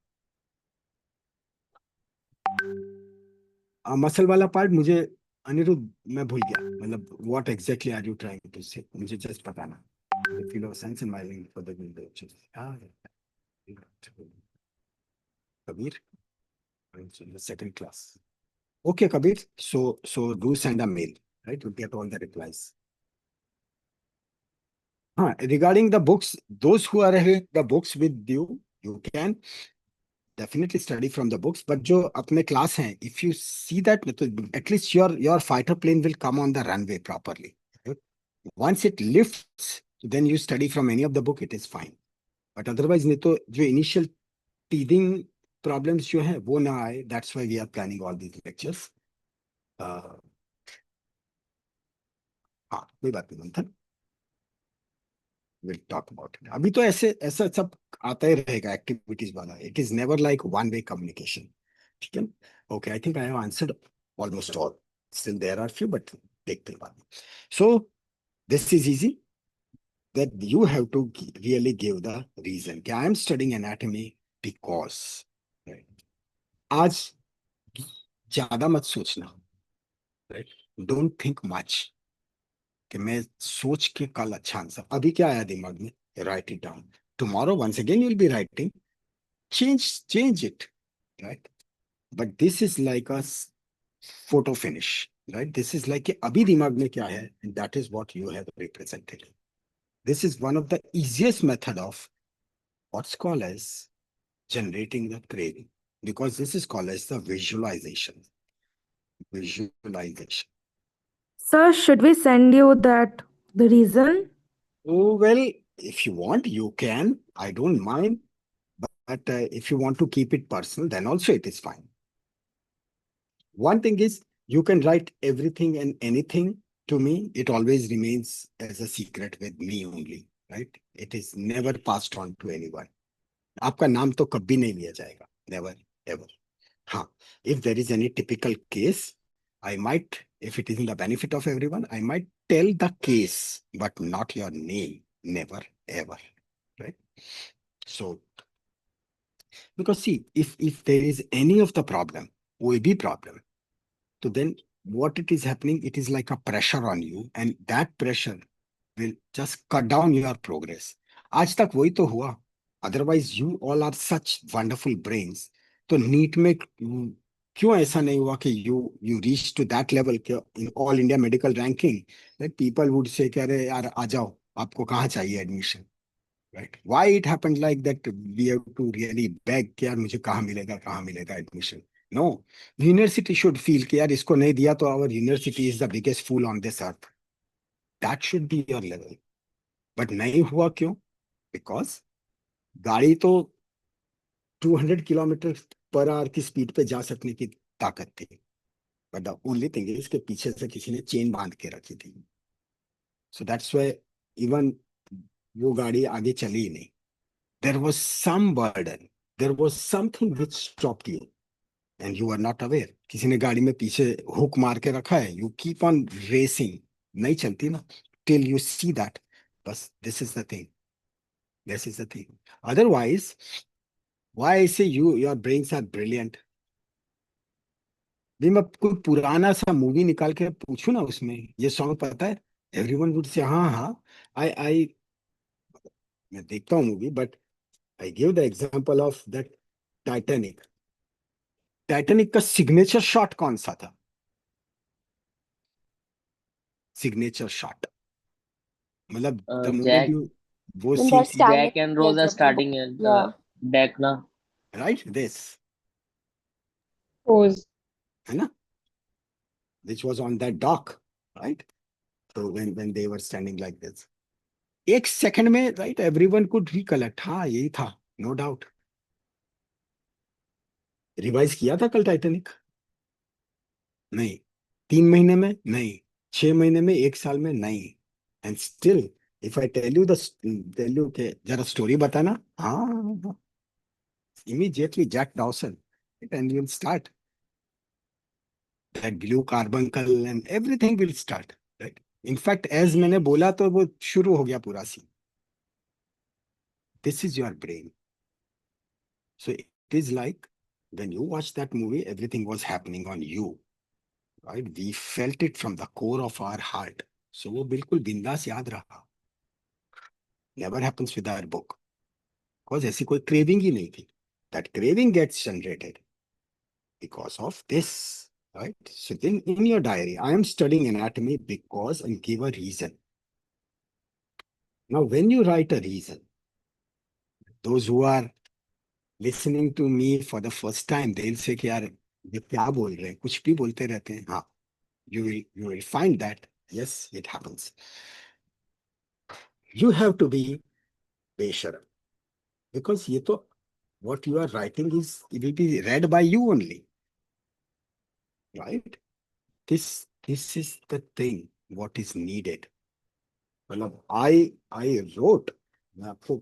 Muscle वाला part मुझे अनिरुद्ध मैं भूल गया, मतलब what exactly are you trying to say, मुझे just बताना. The feel of sense in my link for the window. Kabir, in the second class. Okay, Kabir. So do send a mail, right? You'll get all the replies. Regarding the books, those who are having the books with you, you can definitely study from the books. But जो अपने class हैं, if you see that, at least your fighter plane will come on the runway properly. Right? Once it lifts, then you study from any of the book, it is fine. But otherwise, नहीं तो जो initial teething problems जो हैं वो ना आए. That's why we are planning all these lectures. हाँ, कोई बात नहीं मंथन. We'll talk about it. अभी तो ऐसा सब आता ही रहेगा activities वाला. It is never like one-way communication. ठीक है? Okay, I think I have answered almost all. Still there are few, but देखते हैं बाद में. So this is easy. That you have to really give the reason. I am studying anatomy because. Right? आज ज्यादा मत सोचना. Right? Don't think much. कि मैं सोच के कल अच्छा आंसर. अभी क्या आया दिमाग में? Write it down. Tomorrow once again you'll be writing. Change it. Right? But this is like a photo finish. Right? This is like कि अभी दिमाग में क्या है, and that is what you have represented. This is one of the easiest method of what's called as generating the craving, because this is called as the visualization. Visualization. Sir, should we send you the reason? Oh, well, if you want, you can. I don't mind. But if you want to keep it personal, then also it is fine. One thing is, you can write everything and anything to me. It always remains as a secret with me only, right? It is never passed on to anyone. आपका नाम तो कभी नहीं लिया जाएगा. Never, ever. हाँ, if there is any typical case, I might, if it is in the benefit of everyone, I might tell the case, but not your name. Never, ever. Right? So, because see, if there is any of the problem, will be problem, so then what it is happening, it is like a pressure on you, and that pressure will just cut down your progress. आज तक वही तो हुआ. Otherwise, you all are such wonderful brains. तो NEET में क्यों ऐसा नहीं हुआ कि you reach to that level in all India medical ranking that people would say कि अरे यार आ जाओ, आपको कहाँ चाहिए admission, right? Why it happened like that? We have to really beg कि यार मुझे कहाँ मिलेगा admission. No, university should feel कि यार इसको नहीं दिया तो our university is the biggest fool on this earth. That should be your level. But नहीं हुआ क्यों? Because गाड़ी तो 200 किलोमीटर पर आवर की स्पीड पे जा सकने की ताकत थी. But the only thing is कि पीछे से किसी ने चेन बांध के रखी थी. So that's why even वो गाड़ी आगे चली ही नहीं. There was some burden. There was something which stopped you. And you are not aware. किसी ने गाड़ी में पीछे हुक मार के रखा है. You keep on racing. नहीं चलती ना. Till you see that. बस this is the thing. This is the thing. Otherwise, why I say your brains are brilliant. भी मैं कोई पुराना सा मूवी निकाल के पूछूं ना उसमें ये सॉन्ग पता है, everyone would say हाँ. I मैं देखता हूँ movie, but I give the example of that Titanic. Titanic का सिग्नेचर शॉट कौन सा था? सिग्नेचर शॉट मतलब the moment Jack, you वो When scene, they're standing, Jack and Rose are like, starting yeah. deck na. right? This Pose. है ना, which was on that dock, right? So when they were standing like this, एक second में, right, everyone could recollect. हाँ यही था, no doubt. Revise किया था कल टाइटैनिक? नहीं. 3 महीने में नहीं. 6 महीने में, 1 साल में नहीं. And still if I tell you के जरा स्टोरी बताना, हाँ, immediately Jack Dawson, and you'll start. that blue carbuncle and everything will start, right? In fact, as मैंने बोला तो वो शुरू हो गया पूरा scene. This is your brain. So it is like when you watch that movie, everything was happening on you, right? We felt it from the core of our heart. So वो बिल्कुल बिंदास याद रहा. Never happens with our book. Because ऐसी कोई craving ही नहीं थी. That craving gets generated because of this, right? So then in your diary, I am studying anatomy because, and give a reason. Now, when you write a reason, those who are listening to me for the first time, they'll say कि यार ये क्या बोल रहे हैं, कुछ भी बोलते रहते हैं. हाँ, you will find that yes, it happens. You have to be बेशरम, because ये तो what you are writing is, it will be read by you only, right? This is the thing what is needed. मतलब I wrote, मैं आपको,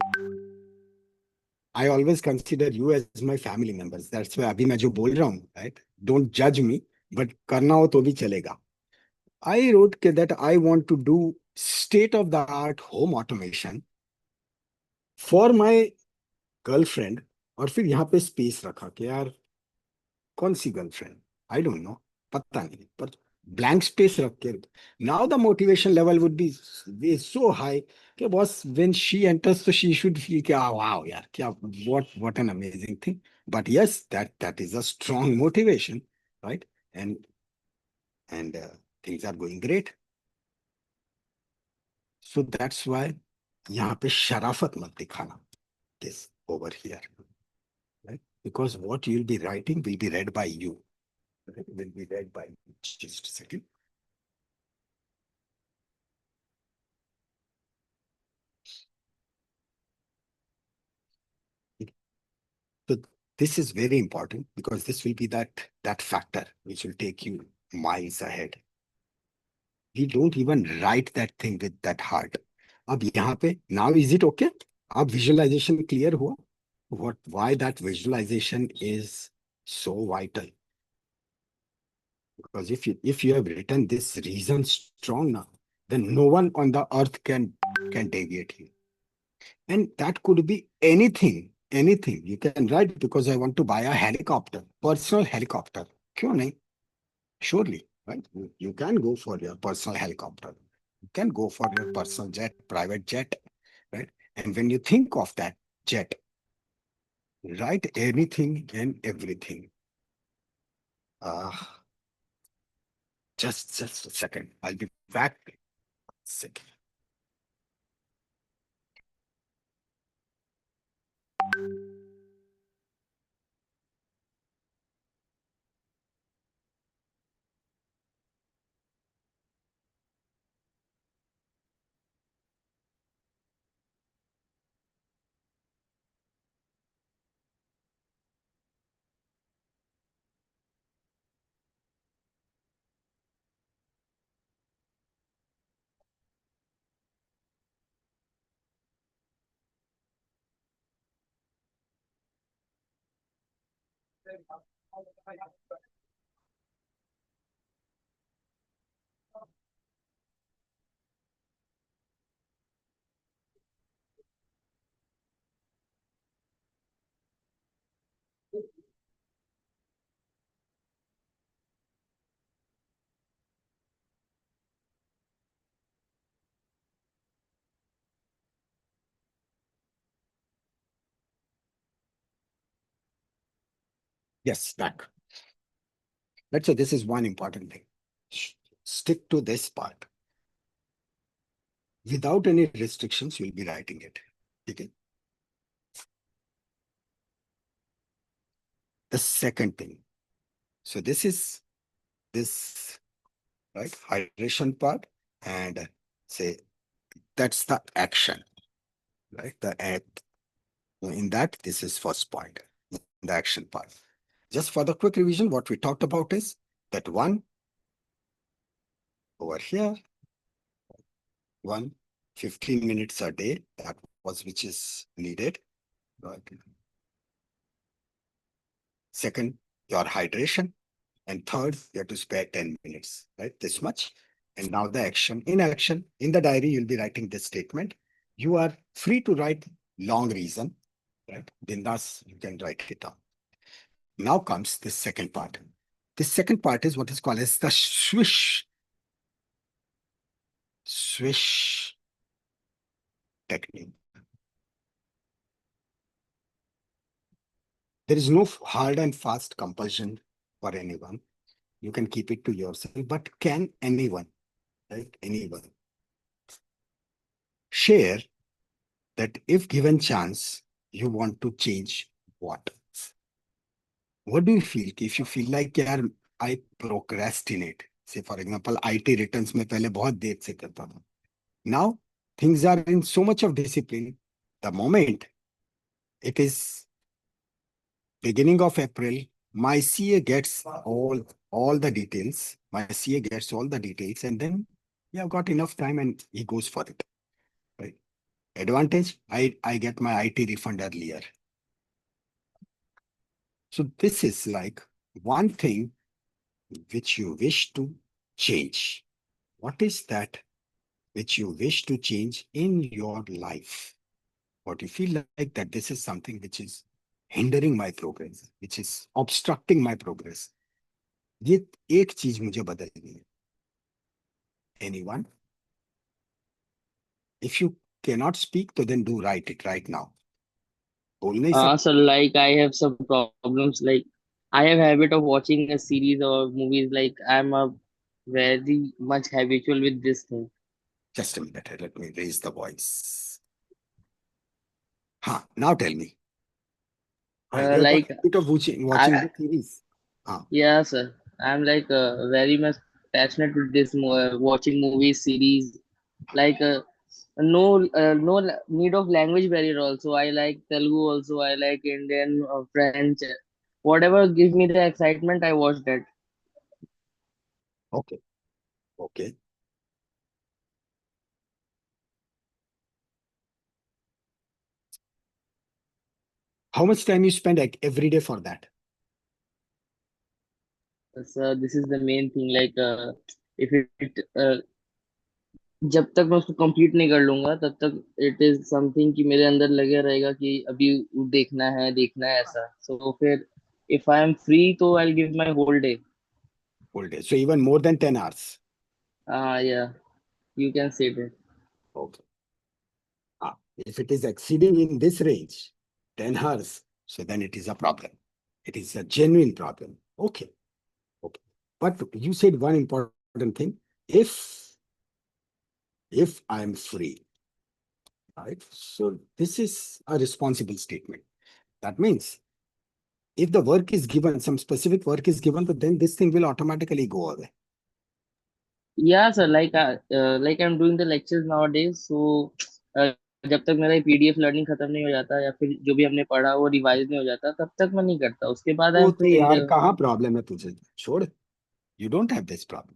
I always consider you as my family members. That's why अभी मैं जो बोल रहा हूँ, right? Don't judge me, but करना हो तो भी चलेगा. I wrote that I want to do state-of-the-art home automation for my girlfriend, और फिर यहाँ पे स्पेस रखा कि यार कौन सी गर्लफ्रेंड, आई डोंट नो, पता नहीं, पर ब्लैंक स्पेस रख के. Now the motivation level would be so high कि बॉस व्हेन शी एंटर्स तो शी शुड फील कि वाओ यार क्या, what an amazing thing. But yes, that is a strong motivation, right? And things are going great. So that's why यहाँ पे शराफत मत दिखाना, this over here, right? Because what you'll be writing will be read by you. Right? Will be read by you. Just a second. So this is very important because this will be that factor which will take you miles ahead. We don't even write that thing with that heart. अब यहाँ पे, now is it okay? अब visualization clear हुआ? Why that visualization is so vital? Because if you have written this reason strong now, then no one on the earth can deviate you. And that could be anything you can write, because I want to buy a helicopter, personal helicopter. क्यों नहीं? Surely, right? You can go for your personal helicopter. You can go for your personal jet, private jet, right? And when you think of that jet, write anything and everything. Just a second. I'll be back. Second. Yes, back. Let's say this is one important thing. Stick to this part. Without any restrictions, you'll be writing it. Okay. The second thing. So this is this, right? Hydration part, and say that's the action, right? The act. In that, this is first point, the action part. Just for the quick revision, what we talked about is that one over here, 15 minutes a day, that was which is needed. Right. Second, your hydration. And third, you have to spare 10 minutes, right? This much. And now the action. In action, in the diary, you'll be writing this statement. You are free to write long reason, right? Bindas, you can write it down. Now comes the second part. The second part is what is called as the swish technique. There is no hard and fast compulsion for anyone. You can keep it to yourself, but can anyone, right? Anyone share that if given chance, you want to change what? What do you feel? If you feel like, यार, I procrastinate. Say, for example, IT returns में पहले बहुत देर से करता था. Now, things are in so much of discipline. The moment it is beginning of April, my CA gets all the details. My CA gets all the details, and then I've got enough time, and he goes for it. Right? Advantage: I get my IT refund earlier. So this is like one thing which you wish to change. What is that which you wish to change in your life? What you feel like that this is something which is hindering my progress, which is obstructing my progress. ये एक चीज मुझे बदलनी है. Anyone? If you cannot speak, तो then do write it right now. बोल नहीं सकते. So like I have some problems. Like I have habit of watching a series or movies. Like I'm a very much habitual with this thing. Just a minute. Let me raise the voice. Now tell me. You're Like a bit of watching I, the series. yeah, sir. I'm like very much passionate with this watching movies, series. Like no need of language barrier. Also, I like Telugu. Also, I like Indian, French. Whatever gives me the excitement, I watch that. Okay. Okay. How much time you spend every day for that? So this is the main thing. Like if जब तक मैं उसको complete नहीं कर लूंगा तब तक it is something कि मेरे अंदर लगे रहेगा कि अभी देखना है ऐसा. सो फिर इफ आई एम फ्री तो I will give my whole day. Whole day. So even more than 10 hours. Yeah, you can say that. Okay. If it is exceeding in this range, 10 hours, so then it is a problem. It is a genuine problem. Okay. Okay. But you said one important thing. If I am free, right? So this is a responsible statement. That means if the work is given, some specific work is given, then this thing will automatically go away. Yeah, sir. Like I'm doing the lectures nowadays. So जब तक मेरा PDF learning खत्म नहीं हो जाता या फिर जो भी हमने पढ़ा वो रिवाइज नहीं हो जाता तब तक मैं नहीं करता. उसके बाद आई वो एम तो फ्री. यार कहाँ प्रॉब्लम है तुझे? छोड़. You don't have this problem.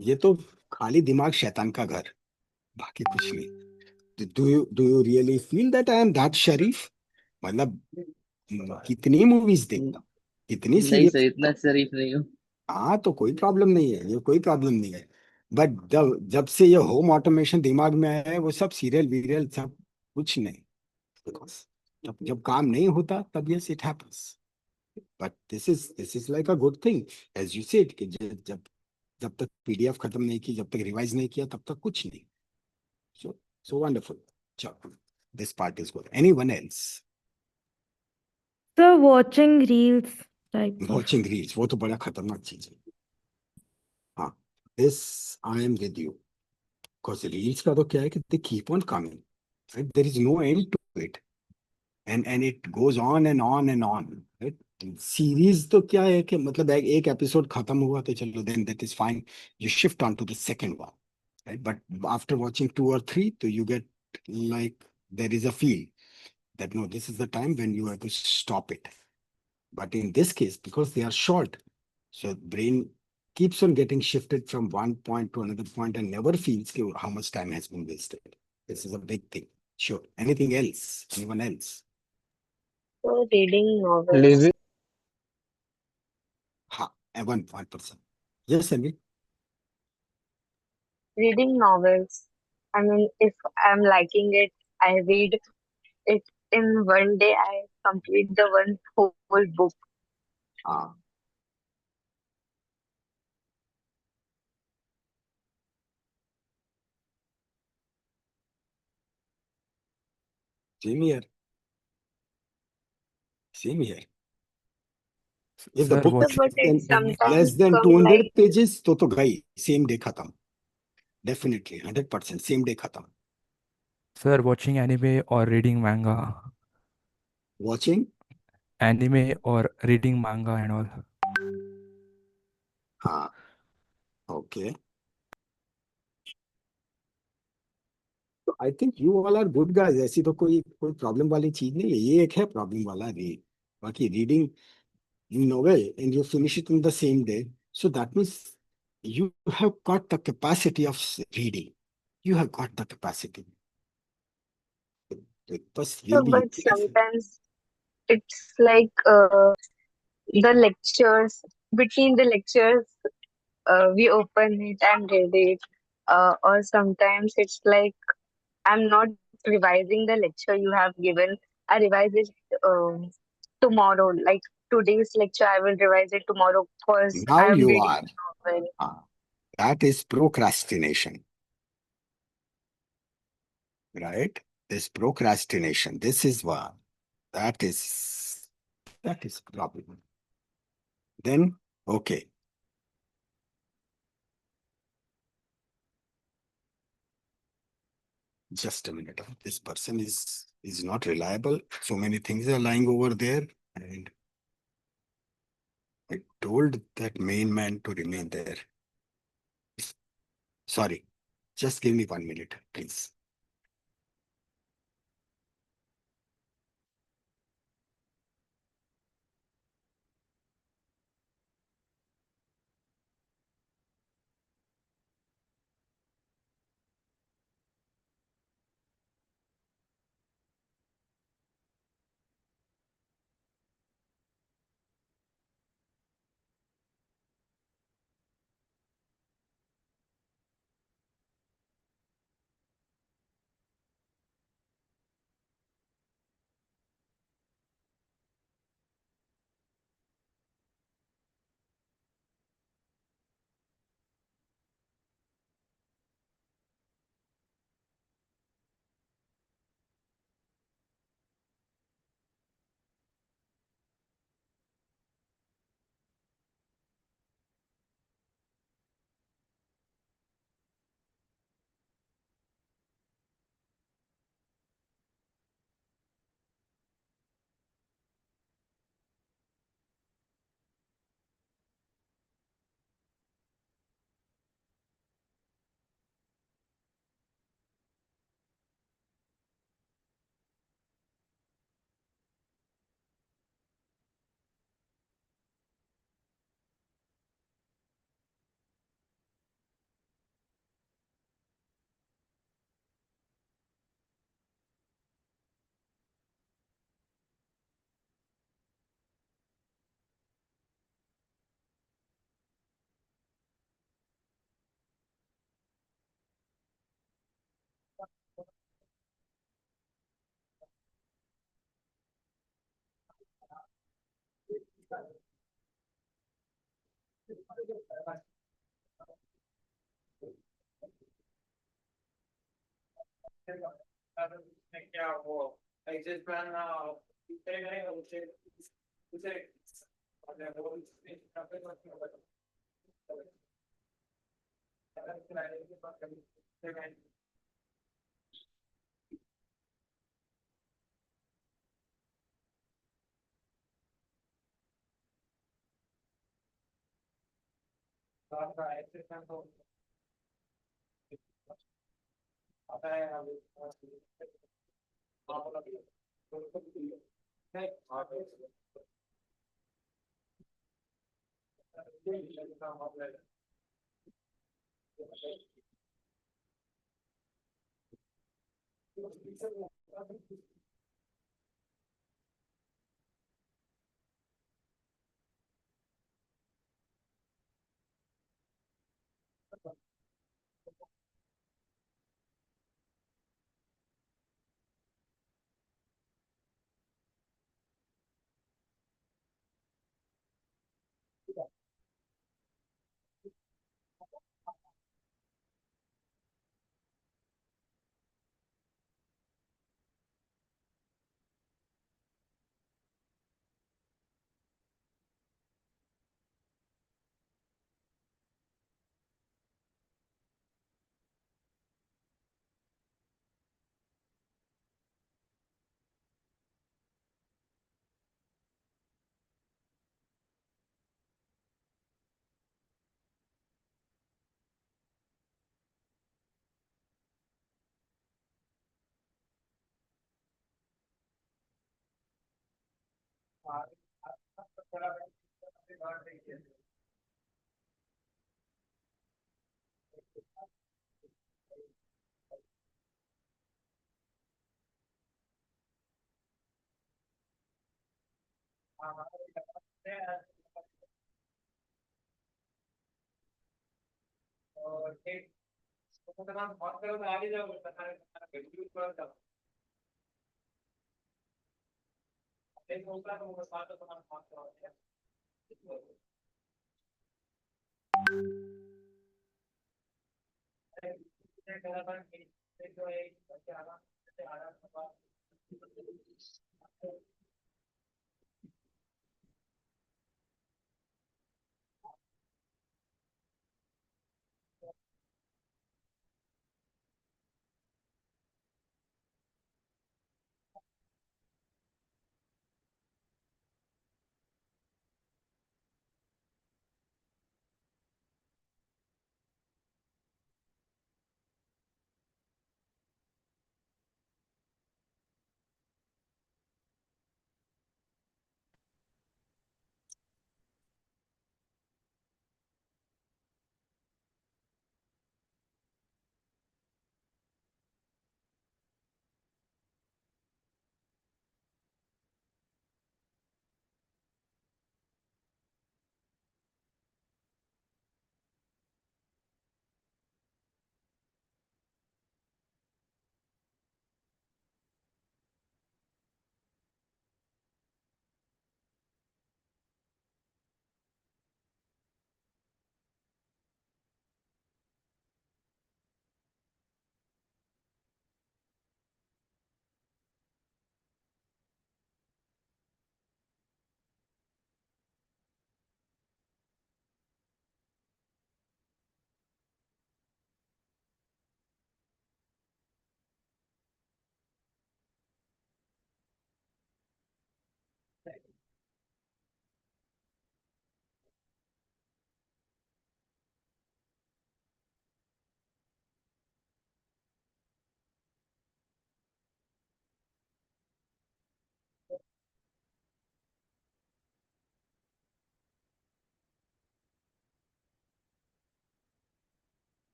ये तो खाली दिमाग शैतान का घर, बाकी कुछ नहीं. Do you really feel that I am that शरीफ? मतलब कितनी मूवीज देखता, कितनी नहीं सर, सीरियस. इतना शरीफ नहीं हूँ. तो कोई प्रॉब्लम नहीं है, ये कोई प्रॉब्लम नहीं है. बट जब से ये होम ऑटोमेशन दिमाग में आया है, वो सब सीरियल वीरियल सब कुछ नहीं. Because जब काम नहीं होता तब yes it happens. But this is like a good thing, as you said, कि जब तक पीडीएफ खत्म नहीं की, जब तक रिवाइज नहीं किया, तब तक कुछ नहीं. So wonderful. चलो, this part is good. Anyone else? So watching reels type of. Watching reels, वो तो बड़ा खतरनाक चीज है. This I am with you. Because reels का तो क्या है कि they keep on coming. Right? There is no end to it. And it goes on and on and on. Right? Series तो क्या है कि मतलब एक एपिसोड खत्म हुआ तो चलो, then that is fine. You shift on to the second one. Right? But after watching 2 or 3, so you get like there is a feel that no, this is the time when you have to stop it. But in this case, because they are short, so brain keeps on getting shifted from one point to another point and never feels how much time has been wasted. This is a big thing. Sure. Anything else? Anyone else? So reading novels. Lazy. 1%. Yes, Anvi? Reading novels. I mean, if I'm liking it, I read it in one day. I complete the one whole book. Ah, same here. Same here. If the Sir, book So, is watching but it less sometimes than come 200 like pages, तो गई. Same day खत्म. Definitely, 100%. Same day खत्म. sir, watching anime or reading manga. Watching? Anime or reading manga and all. हाँ, okay. तो I think you all are good guys. ऐसी तो कोई problem वाली चीज नहीं है. ये एक है प्रॉब्लम वाला रीड. बाकी reading novel and you finish it in the same day, so that means you have got the capacity of reading. You have got the capacity. It must so, really but sometimes it's like the lectures between the lectures, we open it and read it, or sometimes it's like I'm not revising the lecture you have given. I revise it tomorrow. Like today's lecture, I will revise it tomorrow because now I'm you reading are. the novel. That is procrastination, right? This procrastination. This is what that is problem. Then okay. Just a minute. This person is not reliable. So many things are lying over there, and I told that main man to remain there. Sorry. Just give me 1 minute, please.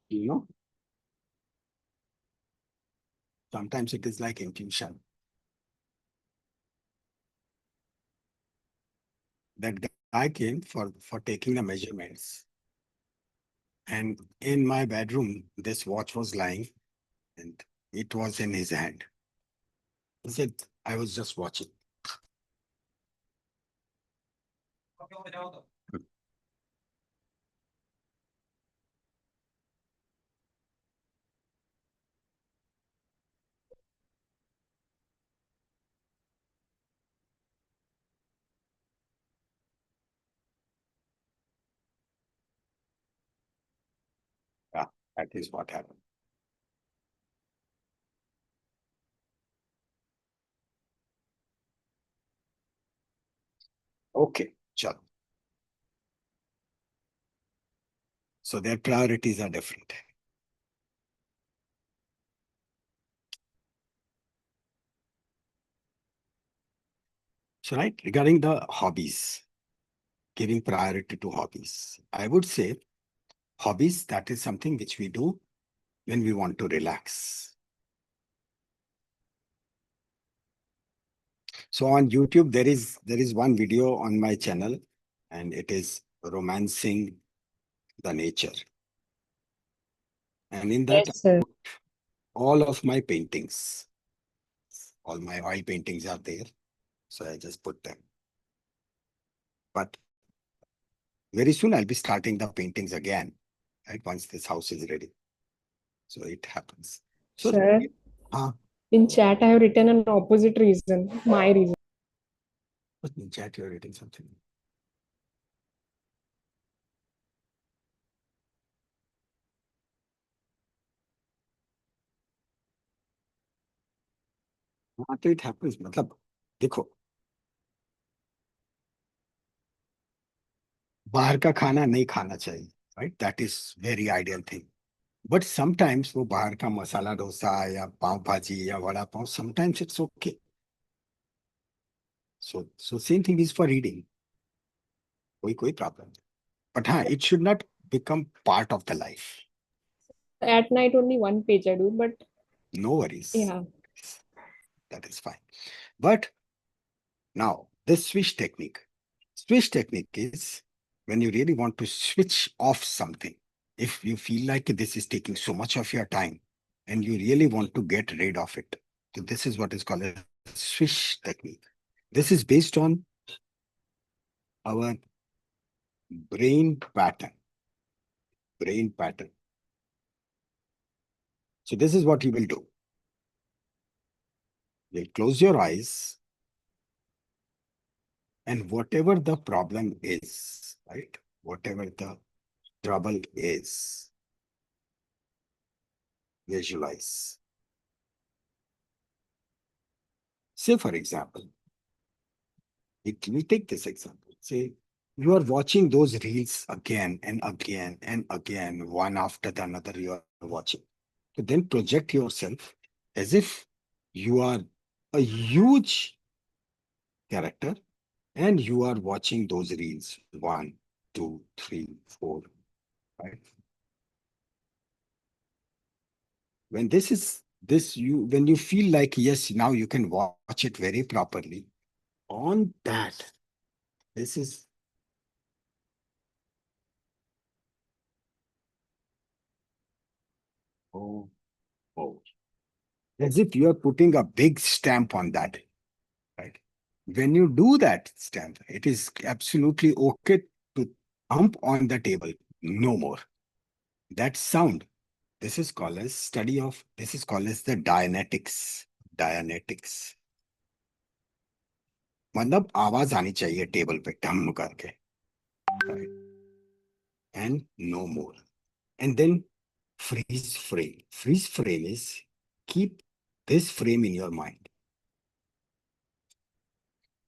You know, sometimes it is like intuition. That guy came for taking the measurements. And in my bedroom, this watch was lying and it was in his hand. He said, I was just watching. Yeah, that is what happened. Okay, chalo. So their priorities are different. So right, regarding the hobbies, giving priority to hobbies, I would say hobbies, that is something which we do when we want to relax. So on YouTube, there is one video on my channel, and it is romancing the nature. And in that, Yes, sir. all of my paintings, all my oil paintings are there. So I just put them. But very soon I'll be starting the paintings again, right? Once this house is ready. So it happens. So, Sir, in chat, I have written an opposite reason, my reason. but in chat you're writing something. हाँ, तो it happens. मतलब देखो, बाहर का खाना नहीं खाना चाहिए, right? That is very ideal thing. But sometimes वो बाहर का मसाला डोसा या पाव भाजी या vada pav, sometimes it's okay. So same thing is for eating. कोई problem. But हाँ, it should not become part of the life. At night, only one page I do, but No worries. yeah. That is fine. But now this switch technique. Switch technique is when you really want to switch off something. If you feel like this is taking so much of your time and you really want to get rid of it. So this is what is called a switch technique. This is based on our brain pattern. Brain pattern. So this is what you will do. You'll close your eyes, and whatever the problem is, right? Whatever the trouble is, visualize. Say, for example, we take this example. Say, you are watching those reels again and again and again, one after the another you are watching. So then project yourself as if you are a huge character and you are watching those reels. 1, 2, 3, 4, right? When when you feel like, yes, now you can watch it very properly. On that, this is oh, as if you are putting a big stamp on that, right? When you do that stamp, it is absolutely okay to thump on the table, no more. That sound, this is called as the Dianetics. Dianetics. मतलब आवाज आनी चाहिए table पे ढम करके, right? And no more. And then freeze frame. Freeze frame is keep this frame in your mind.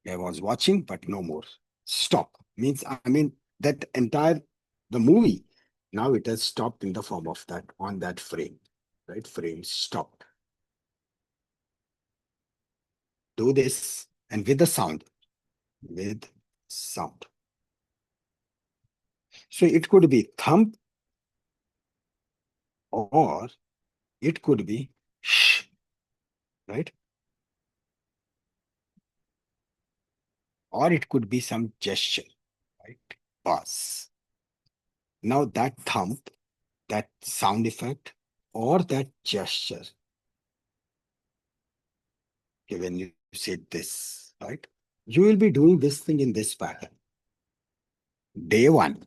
I was watching, but no more. Stop. Means, I mean, that entire, the movie, now it has stopped in the form of that, on that frame, right? Frame stopped. Do this, and with the sound, So it could be thump, or it could be shh, right? Or it could be some gesture, right? Pause. Now that thump, that sound effect, or that gesture, okay, when you say this, right? You will be doing this thing in this pattern. Day 1,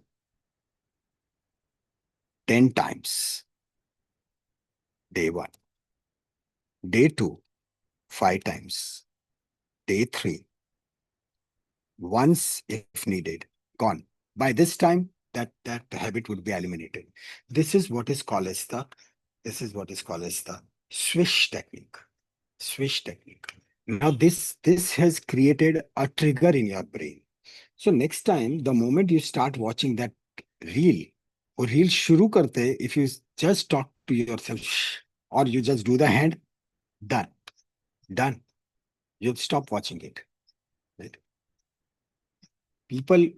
10 times. Day 1. Day 2, 5 times. Day 3, once if needed, gone. By this time, that habit would be eliminated. This is what is called as the swish technique. Swish technique. Now this has created a trigger in your brain. So next time, the moment you start watching that reel, or reel shuru karte, if you just talk to yourself, shh, or you just do the hand, done. You stop watching it. Right? People,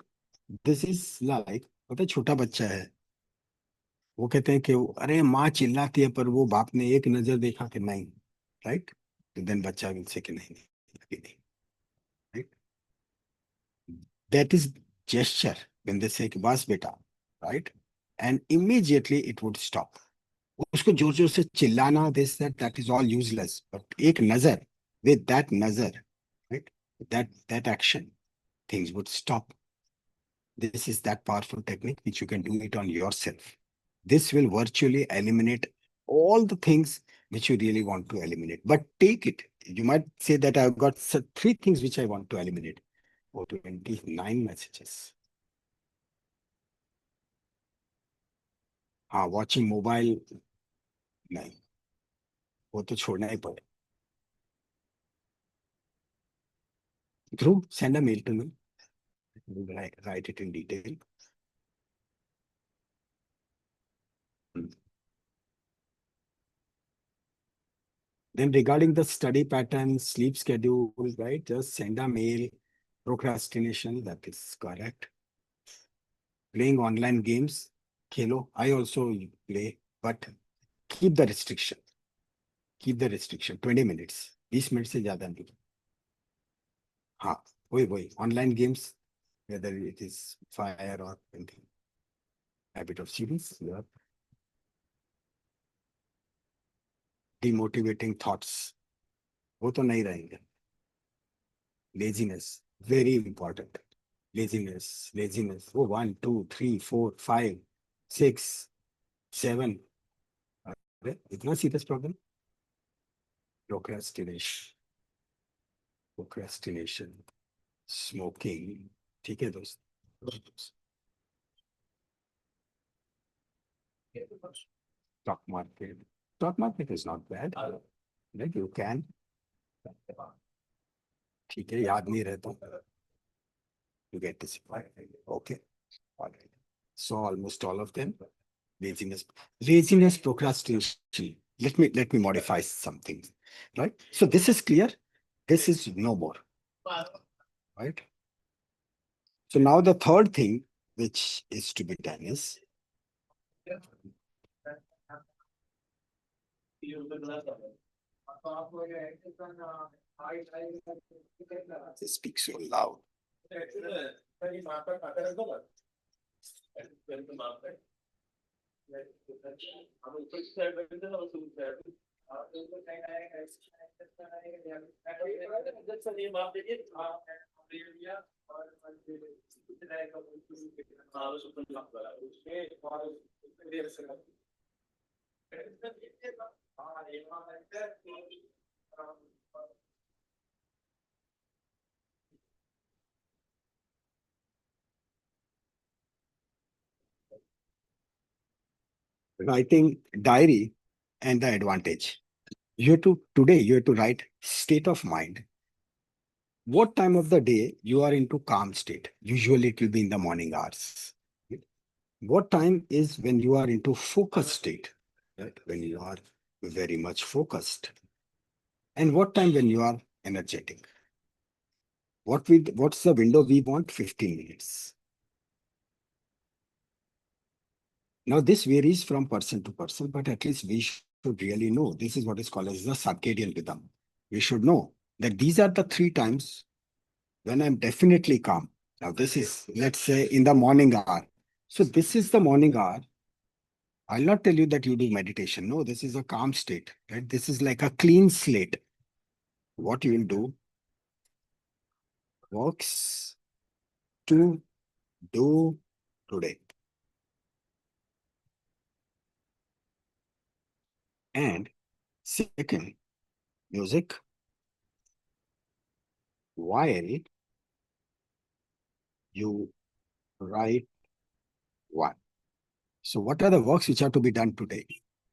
this is like, पता है, छोटा बच्चा है, वो कहते हैं कि अरे माँ चिल्लाती है पर वो बाप ने एक नजर देखा कि नहीं, राइट? देन बच्चा विल से कि नहीं, अभी नहीं, right? That is gesture when they say कि बस बेटा, right? And immediately it would stop. उसको जोर जोर से चिल्लाना, this that is all useless. But एक नजर, with that नजर, right? That action, things would stop. This is that powerful technique which you can do it on yourself. This will virtually eliminate all the things which you really want to eliminate. But take it. You might say that I've got 3 things which I want to eliminate. Or 29 messages. हाँ, watching mobile, नहीं, वो तो छोड़ना ही पड़े. Dhruv, send a mail to me. We'll write it in detail. Then regarding the study pattern, sleep schedule, right? Just send a mail. Procrastination, that is correct. Playing online games, khelo. I also play, but keep the restriction. Keep the restriction. 20 minutes. 20 minutes से ज़्यादा नहीं. हाँ, वही. Online games, whether it is fire or anything. Habit of series. Yeah. Demotivating thoughts. वो तो नहीं रहेंगे. Laziness, very important. Laziness. Oh, 1, 2, 3, 4, 5, 6, 7. इतना serious problem? Procrastination. Smoking. ठीक है दोस्त. Stock market. Stock market is not bad. Like you can. ठीक है, याद नहीं रहता. You get disciplined. Okay. All right. So almost all of them. Laziness, procrastination. Let me modify something. Right? So this is clear. This is no more. Right? So now the third thing which is to be done is they speak so loud. Writing diary and the advantage. You have to write state of mind. What time of the day you are into calm state? Usually it will be in the morning hours. What time is when you are into focus state? Right? When you are very much focused. And what time when you are energetic? What's the window we want? 15 minutes. Now this varies from person to person, but at least we should really know. This is what is called as the circadian rhythm. We should know that these are the 3 times when I'm definitely calm. Now this is, let's say, in the morning hour. So this is the morning hour. I'll not tell you that you do meditation. No, this is a calm state, right? This is like a clean slate. What you will do, works to do today. And second, music while you write one. So what are the works which are to be done today?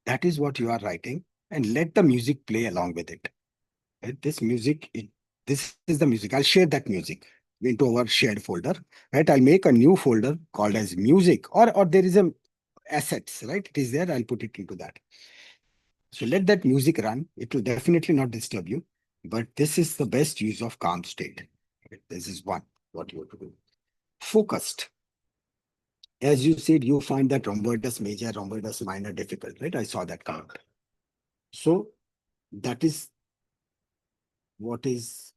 That is what you are writing, and let the music play along with it. Right? This is the music. I'll share that music. into our shared folder, right? I'll make a new folder called as music, or there is a assets, right? It is there. I'll put it into that. So let that music run. It will definitely not disturb you, but this is the best use of calm state. Right? This is one, what you have to do. Focused. As you said, you find that rhomboidus major, rhomboidus minor difficult, right? I saw that count. So that is what is,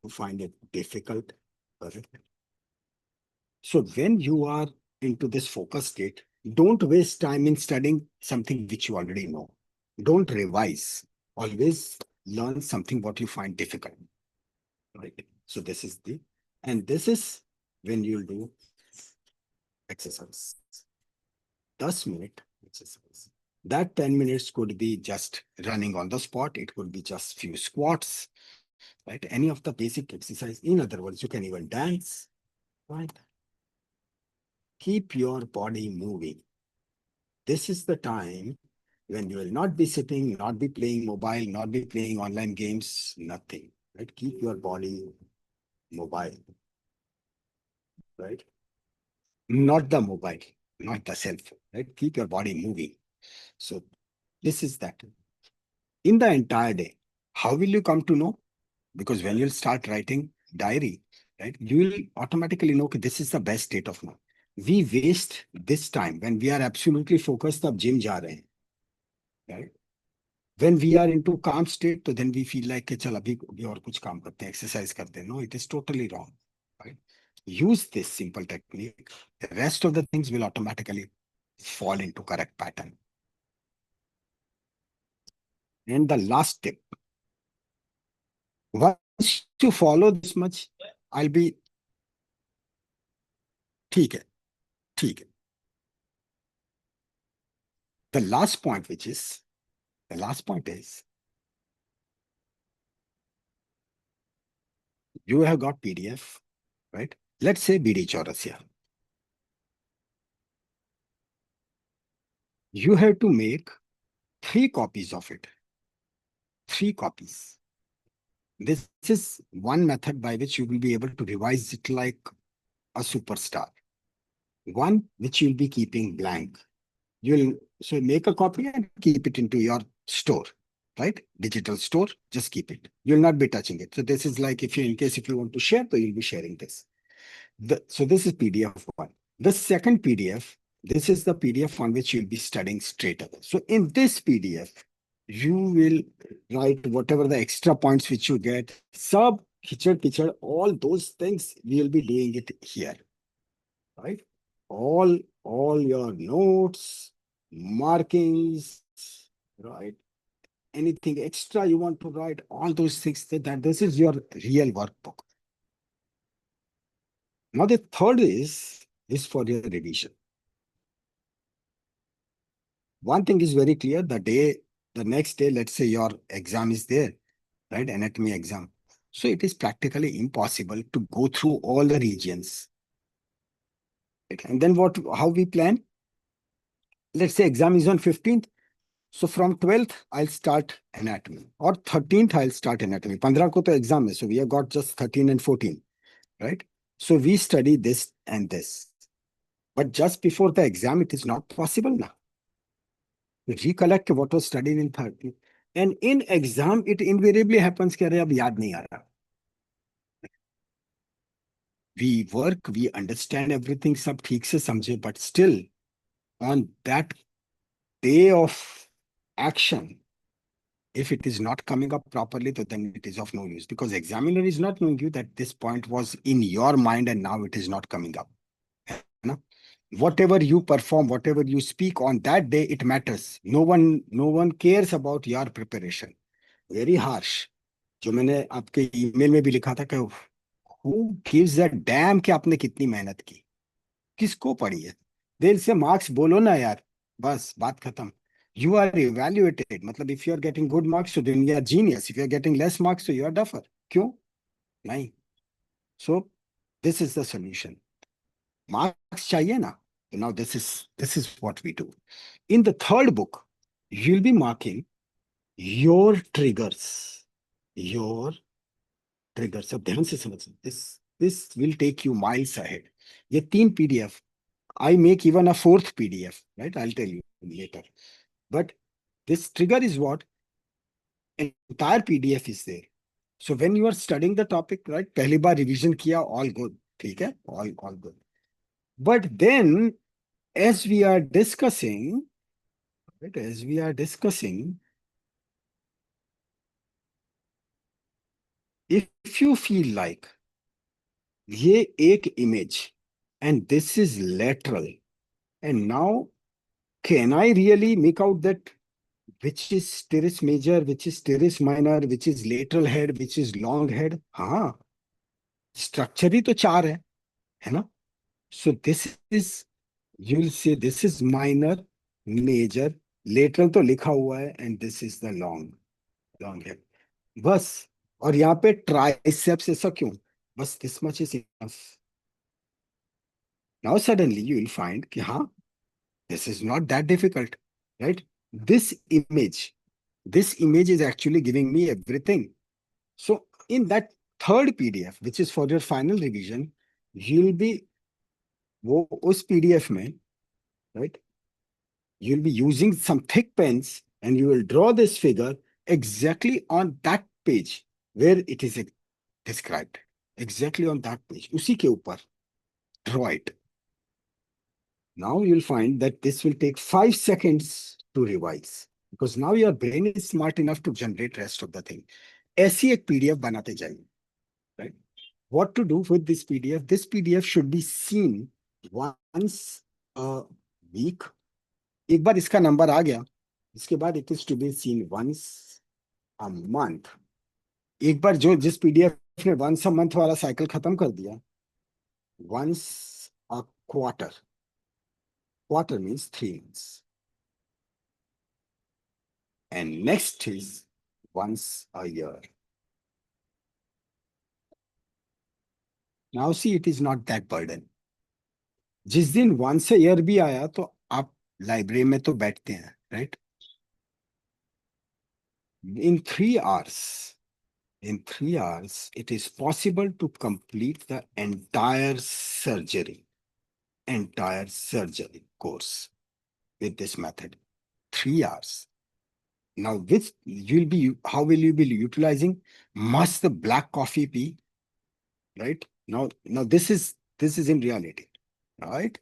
you find it difficult, correct? So when you are into this focus state, don't waste time in studying something which you already know. Don't revise. Always learn something what you find difficult. Right. So this is and this is when you'll do exercise. 10-minute exercise. That 10 minutes could be just running on the spot. It could be just few squats, right? Any of the basic exercise. In other words, you can even dance, right? Keep your body moving. This is the time when you will not be sitting, not be playing mobile, not be playing online games, nothing, right? Keep your body mobile, right? Not the mobile, not the cell phone, right? Keep your body moving. So this is that. In the entire day, how will you come to know? Because when you'll start writing diary, right, you will automatically know that this is the best state of mind. We waste this time when we are absolutely focused, अब gym जा रहे हैं, right? When we are into calm state, तो then we feel like कि चल अभी और कुछ काम करते हैं, exercise करते हैं. No, it is totally wrong, right? Use this simple technique. The rest of the things will automatically fall into correct pattern. And the last tip, once you follow this much, I'll be ठीक है. The last point is, you have got PDF, right? Let's say BD Chaurasia. You have to make 3 copies of it. 3 copies. This is one method by which you will be able to revise it like a superstar. One which you'll be keeping blank. So make a copy and keep it into your store, right? Digital store, just keep it. You'll not be touching it. So this is like if you want to share, so you'll be sharing this. So this is PDF 1. The second PDF, this is the PDF on which you'll be studying straight away. So in this PDF, you will write whatever the extra points which you get, sub, kitchen, all those things, we will be doing it here, right? All your notes, markings, right? Anything extra you want to write, all those things, that this is your real workbook. Now the third is for your revision. One thing is very clear, the next day, let's say your exam is there, right? Anatomy exam. So it is practically impossible to go through all the regions. Right? And then how we plan? Let's say exam is on 15th. So from 12th, I'll start anatomy, or 13th, I'll start anatomy. 15 ko to exam hai, so we have got just 13 and 14, right? So we study this and this. But just before the exam, it is not possible now. Recollect what was studied in 30. And in exam, it invariably happens कि अरे अब याद नहीं आ रहा. We work, we understand everything, सब ठीक से समझे, but still on that day of action, if it is not coming up properly, then it is of no use, because examiner is not knowing you that this point was in your mind and now it is not coming up. Whatever you perform, whatever you speak on that day, it matters. No one cares about your preparation. Very harsh. जो मैंने आपके email में भी लिखा था कि who gives a damn कि आपने कितनी मेहनत की, किसको पड़ी है? दिल से मार्क्स बोलो ना यार, बस बात खत्म. You are evaluated. मतलब if you are getting good marks, so then you are genius. If you are getting less marks, so you are duffer. क्यों? नहीं. So this is the solution. Marks चाहिए ना? Now this is what we do. In the third book, you'll be marking your triggers, your, trigger सब ध्यान से समझो. This will take you miles ahead. ये 3 PDF. I make even a 4th PDF, right? I'll tell you later. But this trigger is what? Entire PDF is there. So when you are studying the topic, right? पहली बार revision किया, all good. ठीक है? All good. But then, as we are discussing, right? As we are discussing, if you feel like ये एक image and this is lateral, and now can I really make out that which is teres major, which is teres minor, which is lateral head, which is long head? हाँ, structure ही तो 4 है ना? So this is, you will say this is minor, major, lateral तो लिखा हुआ है, and this is the long head. बस. और यहाँ पे triceps ऐसा क्यों? बस this much is enough. Now suddenly you will find कि हाँ, this is not that difficult, right? This image is actually giving me everything. So in that third PDF, which is for your final revision, you'll be वो उस PDF में, right? You'll be using some thick pens and you will draw this figure exactly on that page where it is described. Exactly on that page. उसी के ऊपर. Draw it. Now you'll find that this will take 5 seconds to revise, because now your brain is smart enough to generate rest of the thing. ऐसी एक PDF बनाते जाइए, right? What to do with this PDF? This PDF should be seen once a week. एक बार इसका number आ गया, इसके बाद it is to be seen once a month. एक बार जिस PDF ने once a month वाला साइकिल खत्म कर दिया, once a quarter. Quarter means 3 months. And next is once a year. Now see, it is not that burden. जिस दिन once a year भी आया तो आप लाइब्रेरी में तो बैठते हैं, right? In 3 hours, it is possible to complete the entire surgery course with this method. 3 hours. Now, how will you be utilizing? Must the black coffee be, right? Now this is in reality, right?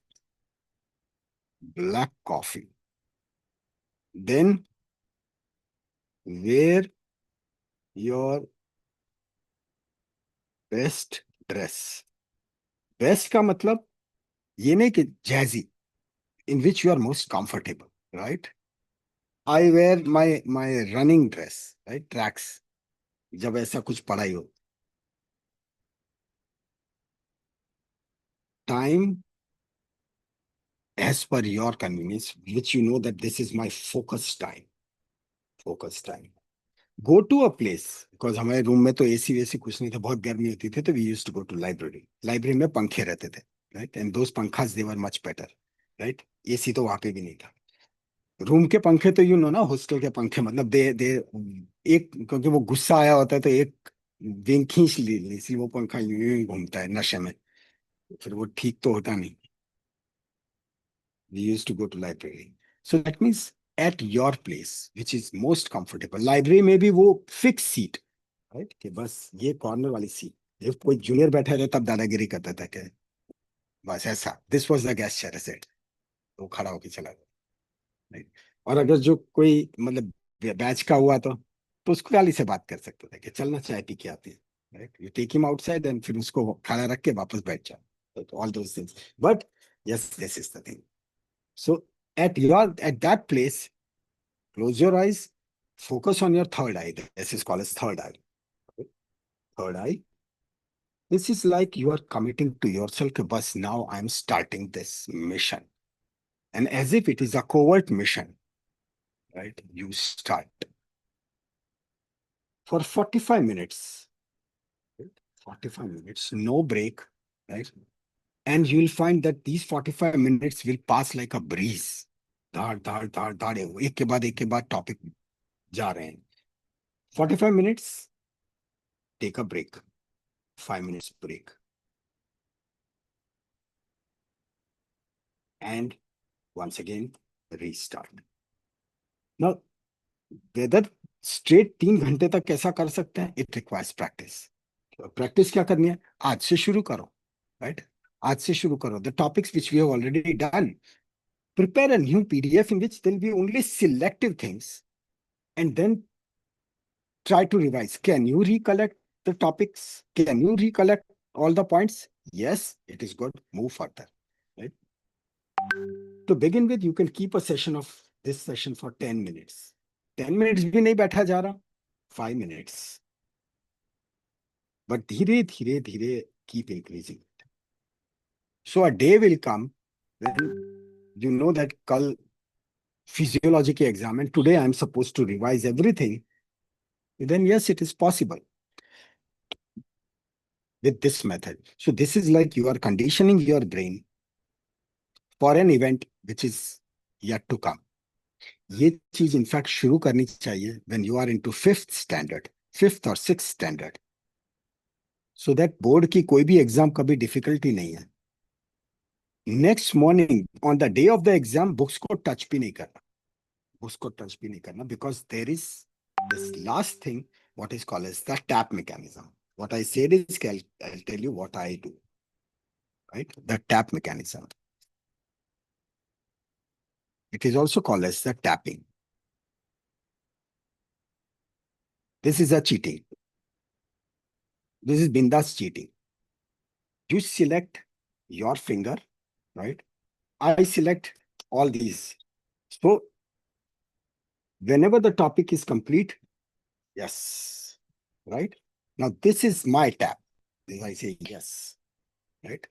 Black coffee. Then wear your best dress. Best का मतलब ये नहीं कि jazzy, in which you are most comfortable, right? I wear my running dress, right? Tracks. जब ऐसा कुछ पढ़ाई हो. Time as per your convenience, which you know that this is my focus time. Go to a place, because हमारे room में तो AC वेसी कुछ नहीं था, बहुत गर्मी होती थी, तो we used to go to library. Library में पंखे रहते थे, right? And those पंखाs, they were much better, right? AC तो वहां पे भी नहीं था. रूम के पंखे तो ना हॉस्टल के पंखे, मतलब दे एक, क्योंकि वो गुस्सा आया होता है तो एक विंग खींच ली, इसलिए वो पंखा यूं घूमता है नशे में, फिर वो ठीक तो होता नहीं. We used to go to library. So that means at your place, which is most comfortable. Library में भी वो fixed seat, right? कि बस ये corner वाली seat. जब कोई junior बैठा रहे तब दादागिरी करता था कि बस ऐसा. This was the guest chair set. तो खड़ा होके चला गया, right? और अगर जो कोई मतलब बैच का हुआ तो उसको गाली से बात कर सकते थे कि चलना चाय पी के आती है, right? You take him outside and फिर उसको खड़ा रख के वापस बैठ जाओ. All those things. But yes, this is the thing. So at that place, close your eyes, focus on your third eye. This is called as third eye. Third eye. This is like you are committing to yourself, but now I'm starting this mission. And as if it is a covert mission, right? You start. For 45 minutes, right? 45 minutes, no break, right? And you'll find that these 45 minutes will pass like a breeze. धाड़ धाड़ धाड़ धाड़ एक के बाद topic जा रहे हैं. 45 minutes, take a break. 5 minutes break. And once again, restart. Now, whether straight 3 घंटे तक कैसा कर सकते हैं, it requires practice. Practice क्या करनी है? आज से शुरू करो, right? आज से शुरू करो. The topics which we have already done. Prepare a new PDF in which there will be only selective things, and then try to revise. Can you recollect the topics? Can you recollect all the points? Yes, it is good. Move further, right? To begin with, you can keep a session of this session for 10 minutes. 10 minutes भी नहीं बैठा जा रहा, 5 minutes. But धीरे धीरे धीरे keep increasing. So a day will come when you know that कल physiology के exam and today I am supposed to revise everything. Then yes, it is possible with this method. So this is like you are conditioning your brain for an event which is yet to come. ये चीज in fact शुरू करनी चाहिए when you are into 5th standard, 5th or 6th standard. So that board की कोई भी exam कभी difficulty नहीं है. Next morning on the day of the exam, books को touch भी नहीं करना. Books को touch भी नहीं करना because there is this last thing what is called as the tap mechanism. What I said is I'll tell you what I do. Right? The tap mechanism. It is also called as the tapping. This is a cheating. This is bindas cheating. You select your finger, right? I select all these. So whenever the topic is complete, yes, right? Now this is my tap. I say yes, right?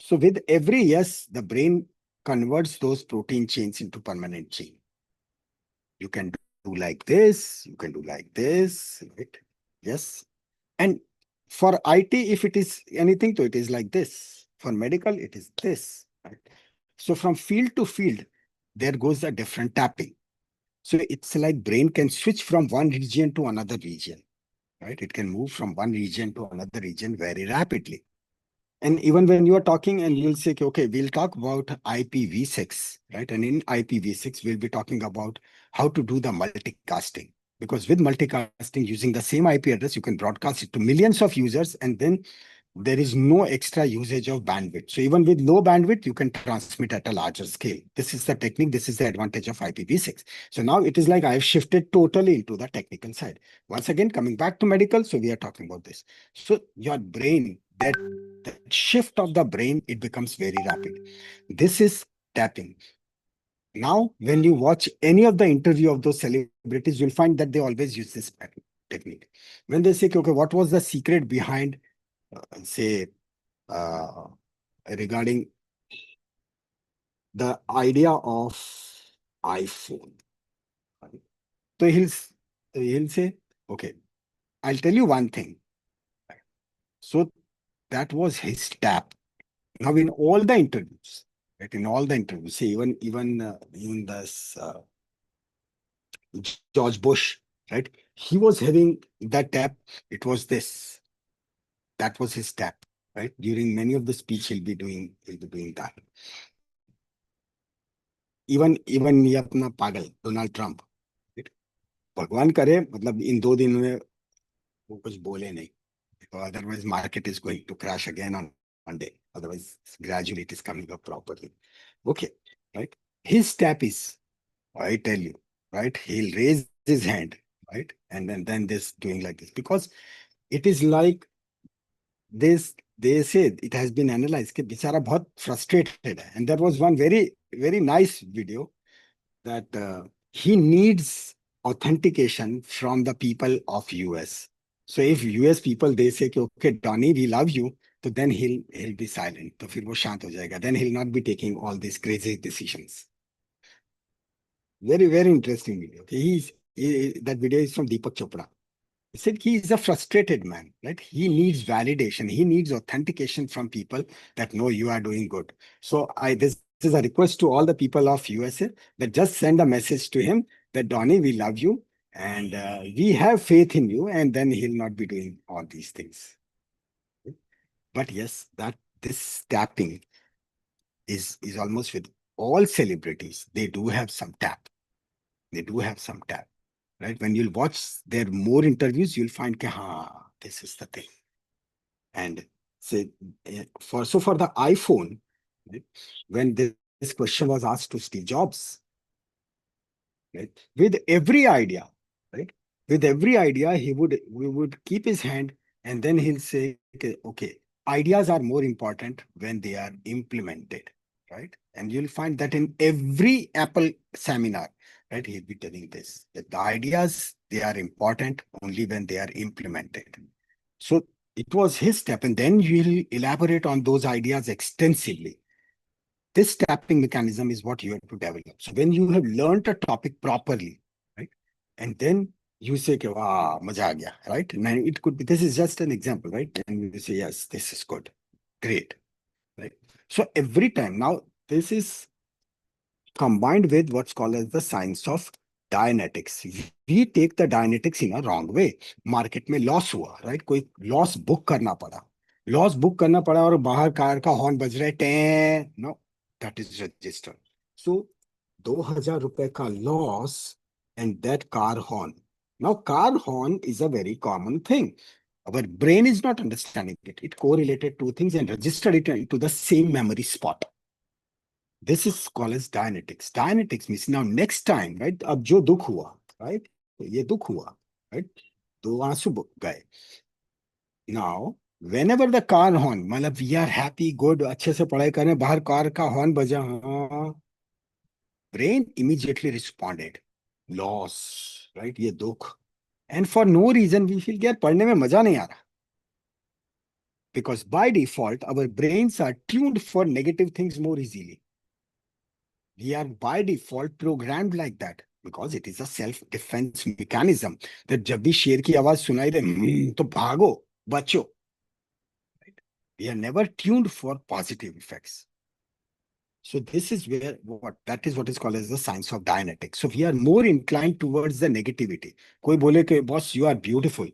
So with every yes, the brain converts those protein chains into permanent chain. You can do like this, you can do like this, right? Yes. And for IT, if it is anything, so it is like this. For medical, it is this, right? So from field to field, there goes a different tapping. So it's like brain can switch from one region to another region, right? It can move from one region to another region very rapidly. And even when you are talking and you'll say, okay, we'll talk about IPv6, right? And in IPv6, we'll be talking about how to do the multicasting. Because with multicasting, using the same IP address, you can broadcast it to millions of users, and then there is no extra usage of bandwidth. So even with low bandwidth, you can transmit at a larger scale. This is the technique. This is the advantage of IPv6. So now it is like I've shifted totally into the technical side. Once again, coming back to medical, so we are talking about this. So your brain, that shift of the brain, it becomes very rapid. This is tapping. Now, when you watch any of the interview of those celebrities, you'll find that they always use this technique. When they say, okay, what was the secret behind, regarding the idea of iPhone? So he'll say, okay, I'll tell you one thing. So that was his tap. Now in all the interviews, right? In all the interviews, say even in this George Bush, right? He was having that tap. It was this. That was his tap, right? During many of the speech, he'll be doing that. Even ये अपना पागल Donald Trump, भगवान करे मतलब इन 2 दिन में वो कुछ बोले नहीं. Otherwise, market is going to crash again on Monday. Otherwise, gradually it is coming up properly. Okay, right? His tap is, I tell you, right? He'll raise his hand, right? And then this doing like this, because it is like this. They say it has been analyzed कि बेचारा बहुत frustrated है. And there was one very, very nice video that he needs authentication from the people of US. So if US people, they say, okay, Donnie, we love you, so then he'll be silent. तो फिर वो शांत हो जाएगा. Then he'll not be taking all these crazy decisions. Very, very interesting video. That video is from Deepak Chopra. He said he is a frustrated man, right? He needs validation. He needs authentication from people that know you are doing good. So this is a request to all the people of USA that just send a message to him that Donnie, we love you and we have faith in you, and then he'll not be doing all these things. But yes, that this tapping is almost with all celebrities. They do have some tap. They do have some tap, right? When you'll watch their more interviews, you'll find that, this is the thing. And say for the iPhone, right, when this question was asked to Steve Jobs, right, with every idea, right, with every idea, we would keep his hand, and then he'll say, okay, ideas are more important when they are implemented, right? And you'll find that in every Apple seminar, right, he'll be telling this, that the ideas, they are important only when they are implemented. So it was his step, and then you'll elaborate on those ideas extensively. This tapping mechanism is what you have to develop. So when you have learned a topic properly, right, and then you say, wow, maja aa gaya, right? Now it could be, this is just an example, right? And you say, yes, this is good, great, right? So every time, now this is combined with what's called as the science of Dianetics. We take the Dianetics in a wrong way. Market में loss हुआ, right? कोई loss book करना पड़ा. Loss book करना पड़ा और बाहर car का हॉर्न बज रहा है, टे, no, that is registered. So 2000 रुपए का loss and that car horn. Now car horn is a very common thing. Our brain is not understanding it. It correlated two things and registered it into the same memory spot. This is called as Dianetics. Dianetics means now next time, right? अब जो दुख हुआ, right? ये दुख हुआ, right? दो आंसू गए. Now, whenever the car horn, मतलब we are happy, good, अच्छे से पढ़ाई कर रहे हैं, बाहर कार का हॉर्न बजा, brain immediately responded. Loss, right? ये दुख. And for no reason we feel यार पढ़ने में मजा नहीं आ रहा. Because by default, our brains are tuned for negative things more easily. We are by default programmed like that because it is a self-defense mechanism that जब भी शेर की आवाज सुनाई दे तो भागो, बचो. Right? We are never tuned for positive effects. So this is where that is what is called as the science of Dianetics. So we are more inclined towards the negativity. कोई बोले कि boss you are beautiful.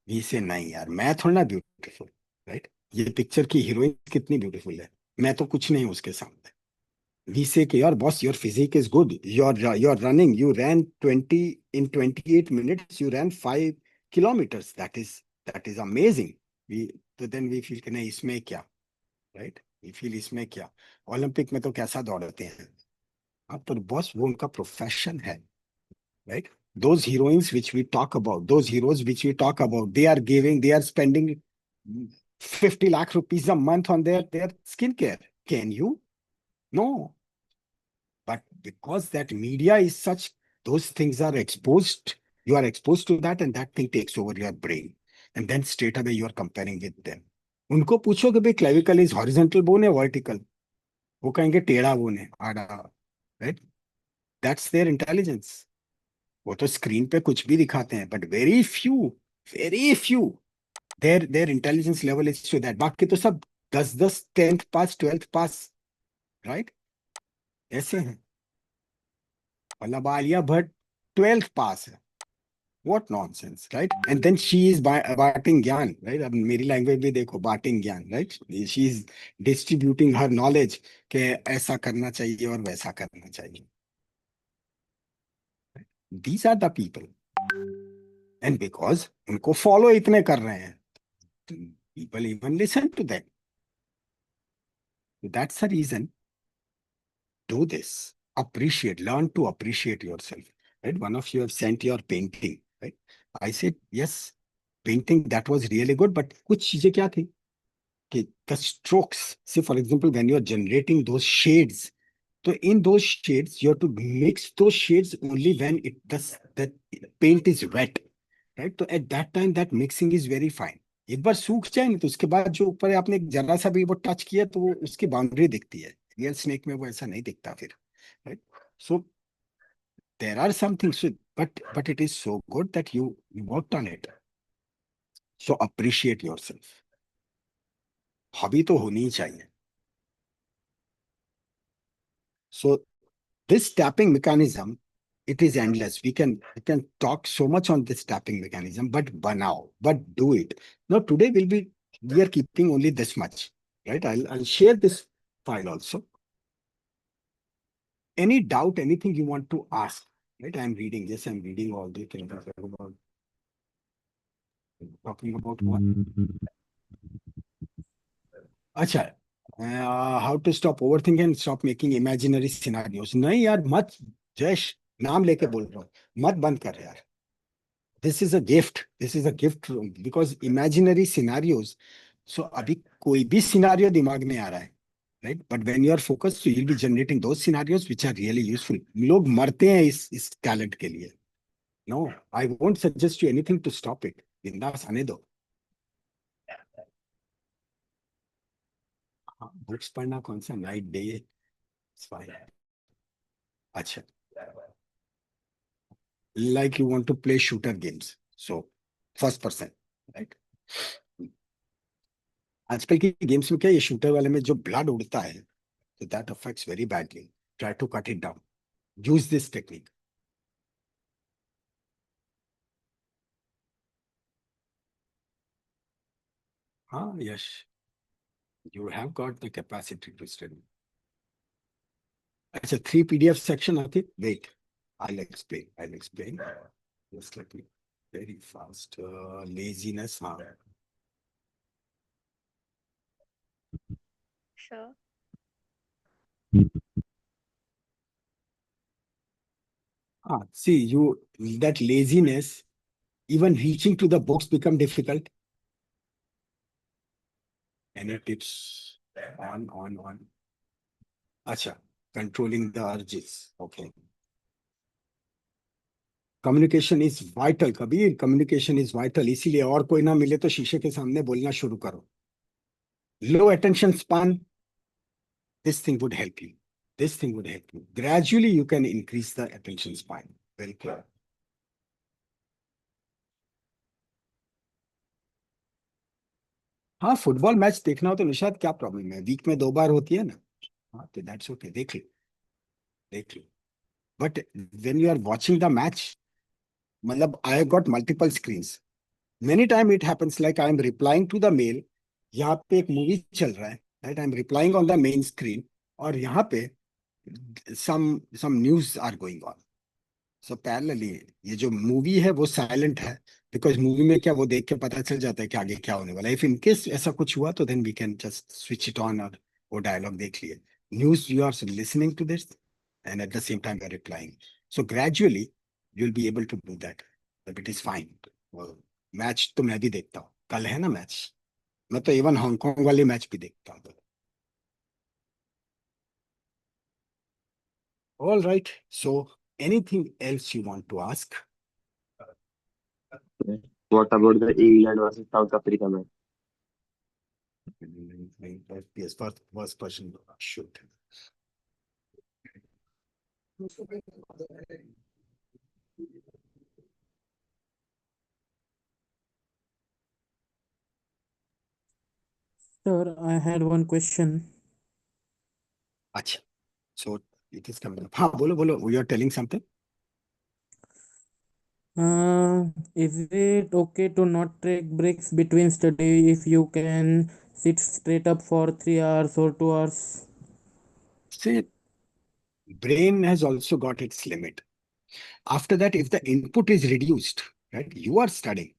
We say नहीं यार मैं थोड़ा ना beautiful. Right? ये picture की हीरोइन कितनी beautiful है. मैं तो कुछ नहीं उसके सामने. We say, your boss, your physique is good. You're running. You ran 20 in 28 minutes. You ran 5 kilometers. That is amazing. Then we feel कि नहीं इसमें क्या, right? We feel इसमें क्या. Olympic में तो कैसा दौड़ते हैं. हाँ, पर boss वो उनका profession है, right? Those heroines which we talk about, those heroes which we talk about, they are spending 50 lakh rupees a month on their skincare. Can you? No. But because that media is such, those things are exposed, you are exposed to that and that thing takes over your brain. And then straight away you are comparing with them. उनको पूछो कि भाई clavicle is horizontal bone है vertical. वो कहेंगे टेढ़ा bone है, आड़ा, right? That's their intelligence. वो तो screen पे कुछ भी दिखाते हैं, but very few, their intelligence level is so that. बाकी तो सब 10 10th pass, 12th pass, right? ऐसे हैं. मतलब आलिया भट्ट 12th pass है. What nonsense, right? And then she is बांटिंग ज्ञान, right? अब मेरी लैंग्वेज भी देखो, बांटिंग ज्ञान, right? She is distributing her knowledge कि ऐसा करना चाहिए और वैसा करना चाहिए. These are the people. And because उनको follow इतने कर रहे हैं, people even listen to them. That's the reason. Do this. Appreciate, learn to appreciate yourself. Right? One of you have sent your painting, right? I said, yes, painting, that was really good, but कुछ चीजें क्या थी? कि the strokes, say for example, when you are generating those shades, so in those shades, you have to mix those shades only when that paint is wet, right? So at that time, that mixing is very fine. एक बार सूख जाए ना तो उसके बाद जो ऊपर आपने जरा सा भी वो टच किया तो वो उसकी बाउंड्री दिखती है. रियल स्नेक में वो ऐसा नहीं दिखता फिर, right? So there are some things, but it is so good that you worked on it. So appreciate yourself. Hobby तो होनी ही चाहिए. So this tapping mechanism, it is endless. We can talk so much on this tapping mechanism, but banao, but do it. Now today we'll be We are keeping only this much, right? I'll share this file also. Any doubt, anything you want to ask, right? I'm reading this, I'm reading all the things about talking about what? Acha, how to stop overthinking and stop making imaginary scenarios. नहीं यार मत जश नाम लेके बोल रहा हूँ मत बंद कर यार. This is a gift. This is a gift because imaginary scenarios. So अभी कोई भी scenario दिमाग में आ रहा है, right? But when you are focused, so you'll be generating those scenarios which are really useful. लोग मरते हैं इस talent के लिए. No, I won't suggest you anything to stop it. बिंदास आने दो. हाँ, बुक्स पढ़ना कौन सा नाइट डे अच्छा like you want to play shooter games so first person right आजकल की गेम्स में क्या ये शूटर वाले में जो ब्लड उड़ता है so that affects very badly try to cut it down use this technique yes you have got the capacity to study अच्छा 3 PDF section आती wait I'll explain just let me very fast laziness Sure. See you that laziness even reaching to the books become difficult any tips on acha controlling the urges okay communication is vital Kabir communication is vital इसीलिए और कोई ना मिले तो शीशे के सामने बोलना शुरू करो लो attention span this thing would help you gradually you can increase the attention span very clear हाँ फुटबॉल मैच देखना हो तो निशाद क्या प्रॉब्लम है वीक में 2 बार होती है ना हाँ तो दैट्स ओके देख लो but when you are watching the match मतलब I got multiple screens many time it happens like I am replying to the mail यहाँ पे एक मूवी चल रहा है right I am replying on the main screen और यहाँ पे some news are going on so parallelly ये जो मूवी है वो साइलेंट है बिकॉज मूवी में क्या वो देख के पता चल जाता है कि आगे क्या होने वाला है इफ इन केस ऐसा कुछ हुआ तो then we can just switch it on और वो डायलॉग देख लिए news you are listening to this and at the same time you are replying so gradually you will be able to do that but it is fine match तो मैं भी देखता हूँ कल है ना मैच मैं तो इवन हांगकांग वाले मैच भी देखता हूँ all right so anything else you want to ask What about the England versus South Africa match? yes first person shoot Sir, I had one question. acha so it is coming up हाँ बोलो you are telling something Is it okay to not take breaks between study if you can sit straight up for 3 hours or 2 hours? see brain has also got its limit after that if the input is reduced right you are studying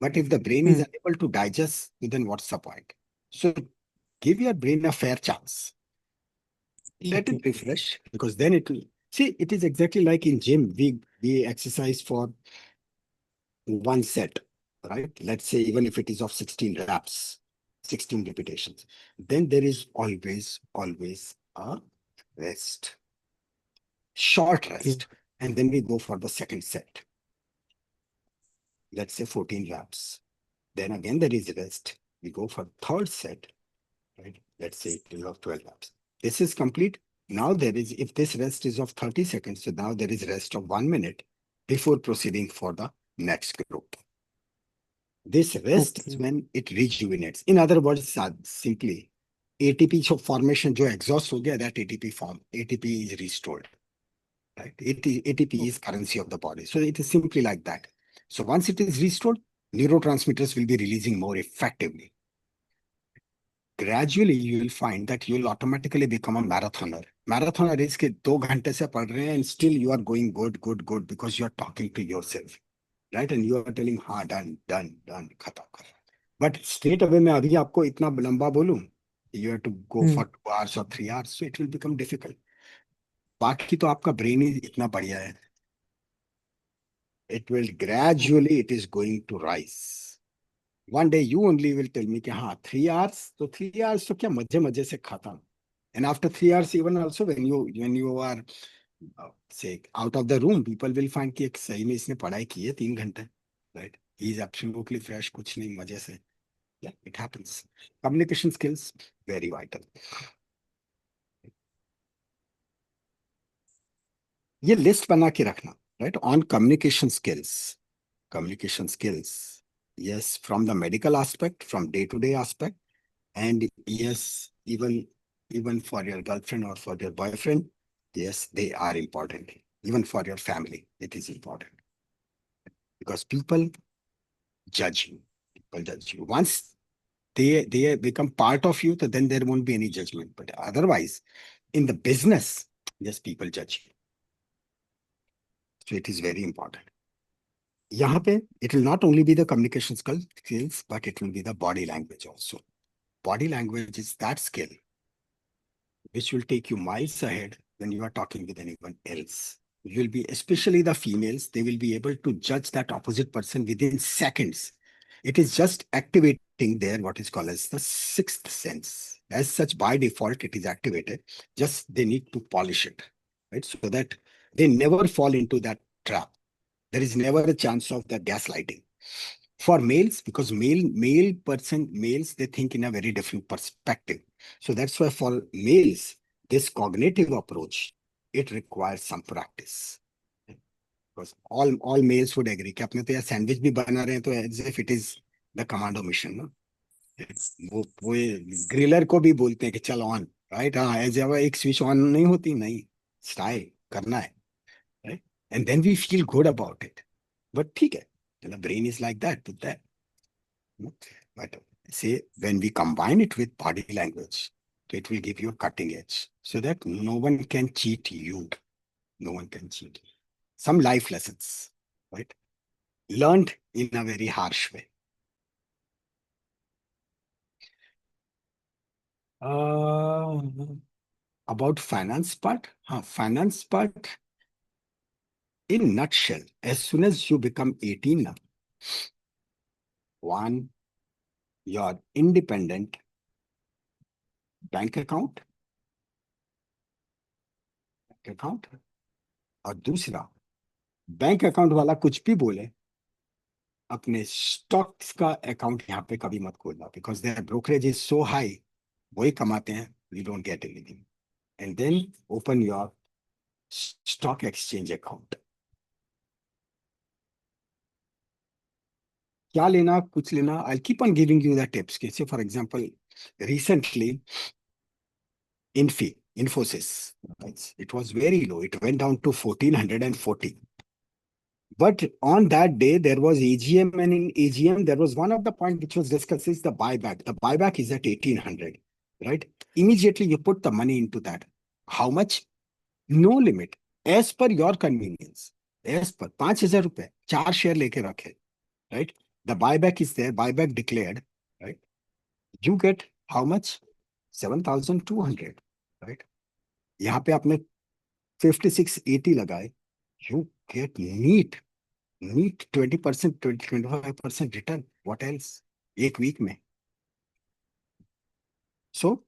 but if the brain is unable to digest then what's the point so give your brain a fair chance let it refresh because then it will see it is exactly like in gym we exercise for one set right let's say even if it is of 16 reps 16 repetitions then there is always a rest short rest and then we go for the second set let's say 14 reps then again there is rest we go for third set right let's say it is of 12 reps this is complete now there is if this rest is of 30 seconds so now there is rest of 1 minute before proceeding for the next group this rest is when it rejuvenates in other words simply ATP formation jo exhaust ho gaya that ATP is restored right ATP is currency of the body so it is simply like that so once it is restored neurotransmitters will be releasing more effectively gradually you will find that you will automatically become a marathoner. Marathoner is कि 2 घंटे से पढ़ रहे हैं and still you are going good because you are talking to yourself, right? And you are telling हाँ done खत्म कर. But straight away मैं अभी आपको इतना लंबा बोलूं, you have to go for 2 hours or 3 hours, so it will become difficult. बाकी तो आपका brain ही इतना बढ़िया है. It will gradually, it is going to rise. One day you only will tell me कि हाँ 3 hours, तो 3 hours तो क्या मजे से खाता हूँ. And after 3 hours, even also when you are say out of the room, people will find कि एक सही में इसने पढ़ाई की है 3 घंटे, right? He is absolutely fresh, कुछ नहीं मजे से. Yeah, it happens. Communication skills very vital. ये लिस्ट बना के रखना, right? On communication skills. Communication skills. Yes, from the medical aspect, from day-to-day aspect, and yes, even for your girlfriend or for your boyfriend, yes, they are important. Even for your family, it is important. Because people judge you. People judge you. Once they become part of you, so then there won't be any judgment. But otherwise, in the business, yes, people judge you. So it is very important. यहाँ पे it will not only be the communication skills, but it will be the body language also. Body language is that skill which will take you miles ahead when you are talking with anyone else. You will be, especially the females, they will be able to judge that opposite person within seconds. It is just activating their what is called as the sixth sense. As such, by default, it is activated. Just they need to polish it, right? So that they never fall into that trap. There is never a chance of the gaslighting. For males, because males, they think in a very different perspective. So that's why for males, this cognitive approach, it requires some practice. Because all males would agree कि अपने तो यार sandwich भी बना रहे हैं तो as if it is the commando mission, no? वो ग्रिलर को भी बोलते हैं कि चल ऑन, राइट? हाँ, एज एवर एक स्विच ऑन नहीं होती, नहीं, स्टाई करना है, right? And then we feel good about it. But ठीक है, the brain is like that with that. But say when we combine it with body language, it will give you a cutting edge so that no one can cheat you. No one can cheat. Some life lessons, right? Learned in a very harsh way. About finance part, finance part, in nutshell, as soon as you become 18 now, one, your independent bank account और दूसरा bank account वाला कुछ भी बोले, अपने stocks का account यहाँ पे कभी मत खोलना, because there brokerage is so high, वही कमाते हैं, you don't get anything. And then open your stock exchange account. क्या लेना, कुछ लेना, I keep on giving you the tips. कैसे for example recently Infosys, it was very low. It went down to 1440. But on that day, there was AGM, and in AGM, there was one of the points which was discussed is the buyback. The buyback is at 1800, right? Immediately, you put the money into that. How much? No limit. As per your convenience. As per 5,000 rupees, 4 share leke rakhe, right? The buyback is there, buyback declared, right? You get how much? 7,200, right? यहाँ पे आपने 5680 लगाए, you get neat 20%, 25% return. What else? एक week में. So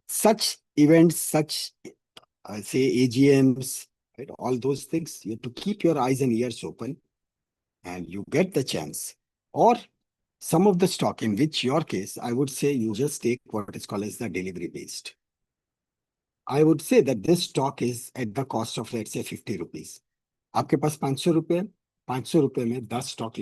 such events, such say AGMs, right? All those things, you have to keep your eyes and ears open, and you get the chance. Or some of the stock, in which your case, I would say you just take what is called as the delivery based. I would say that this stock is at the cost of, let's say, 50 rupees. आपके पास 500 रुपए, 500 रुपए में 10 stock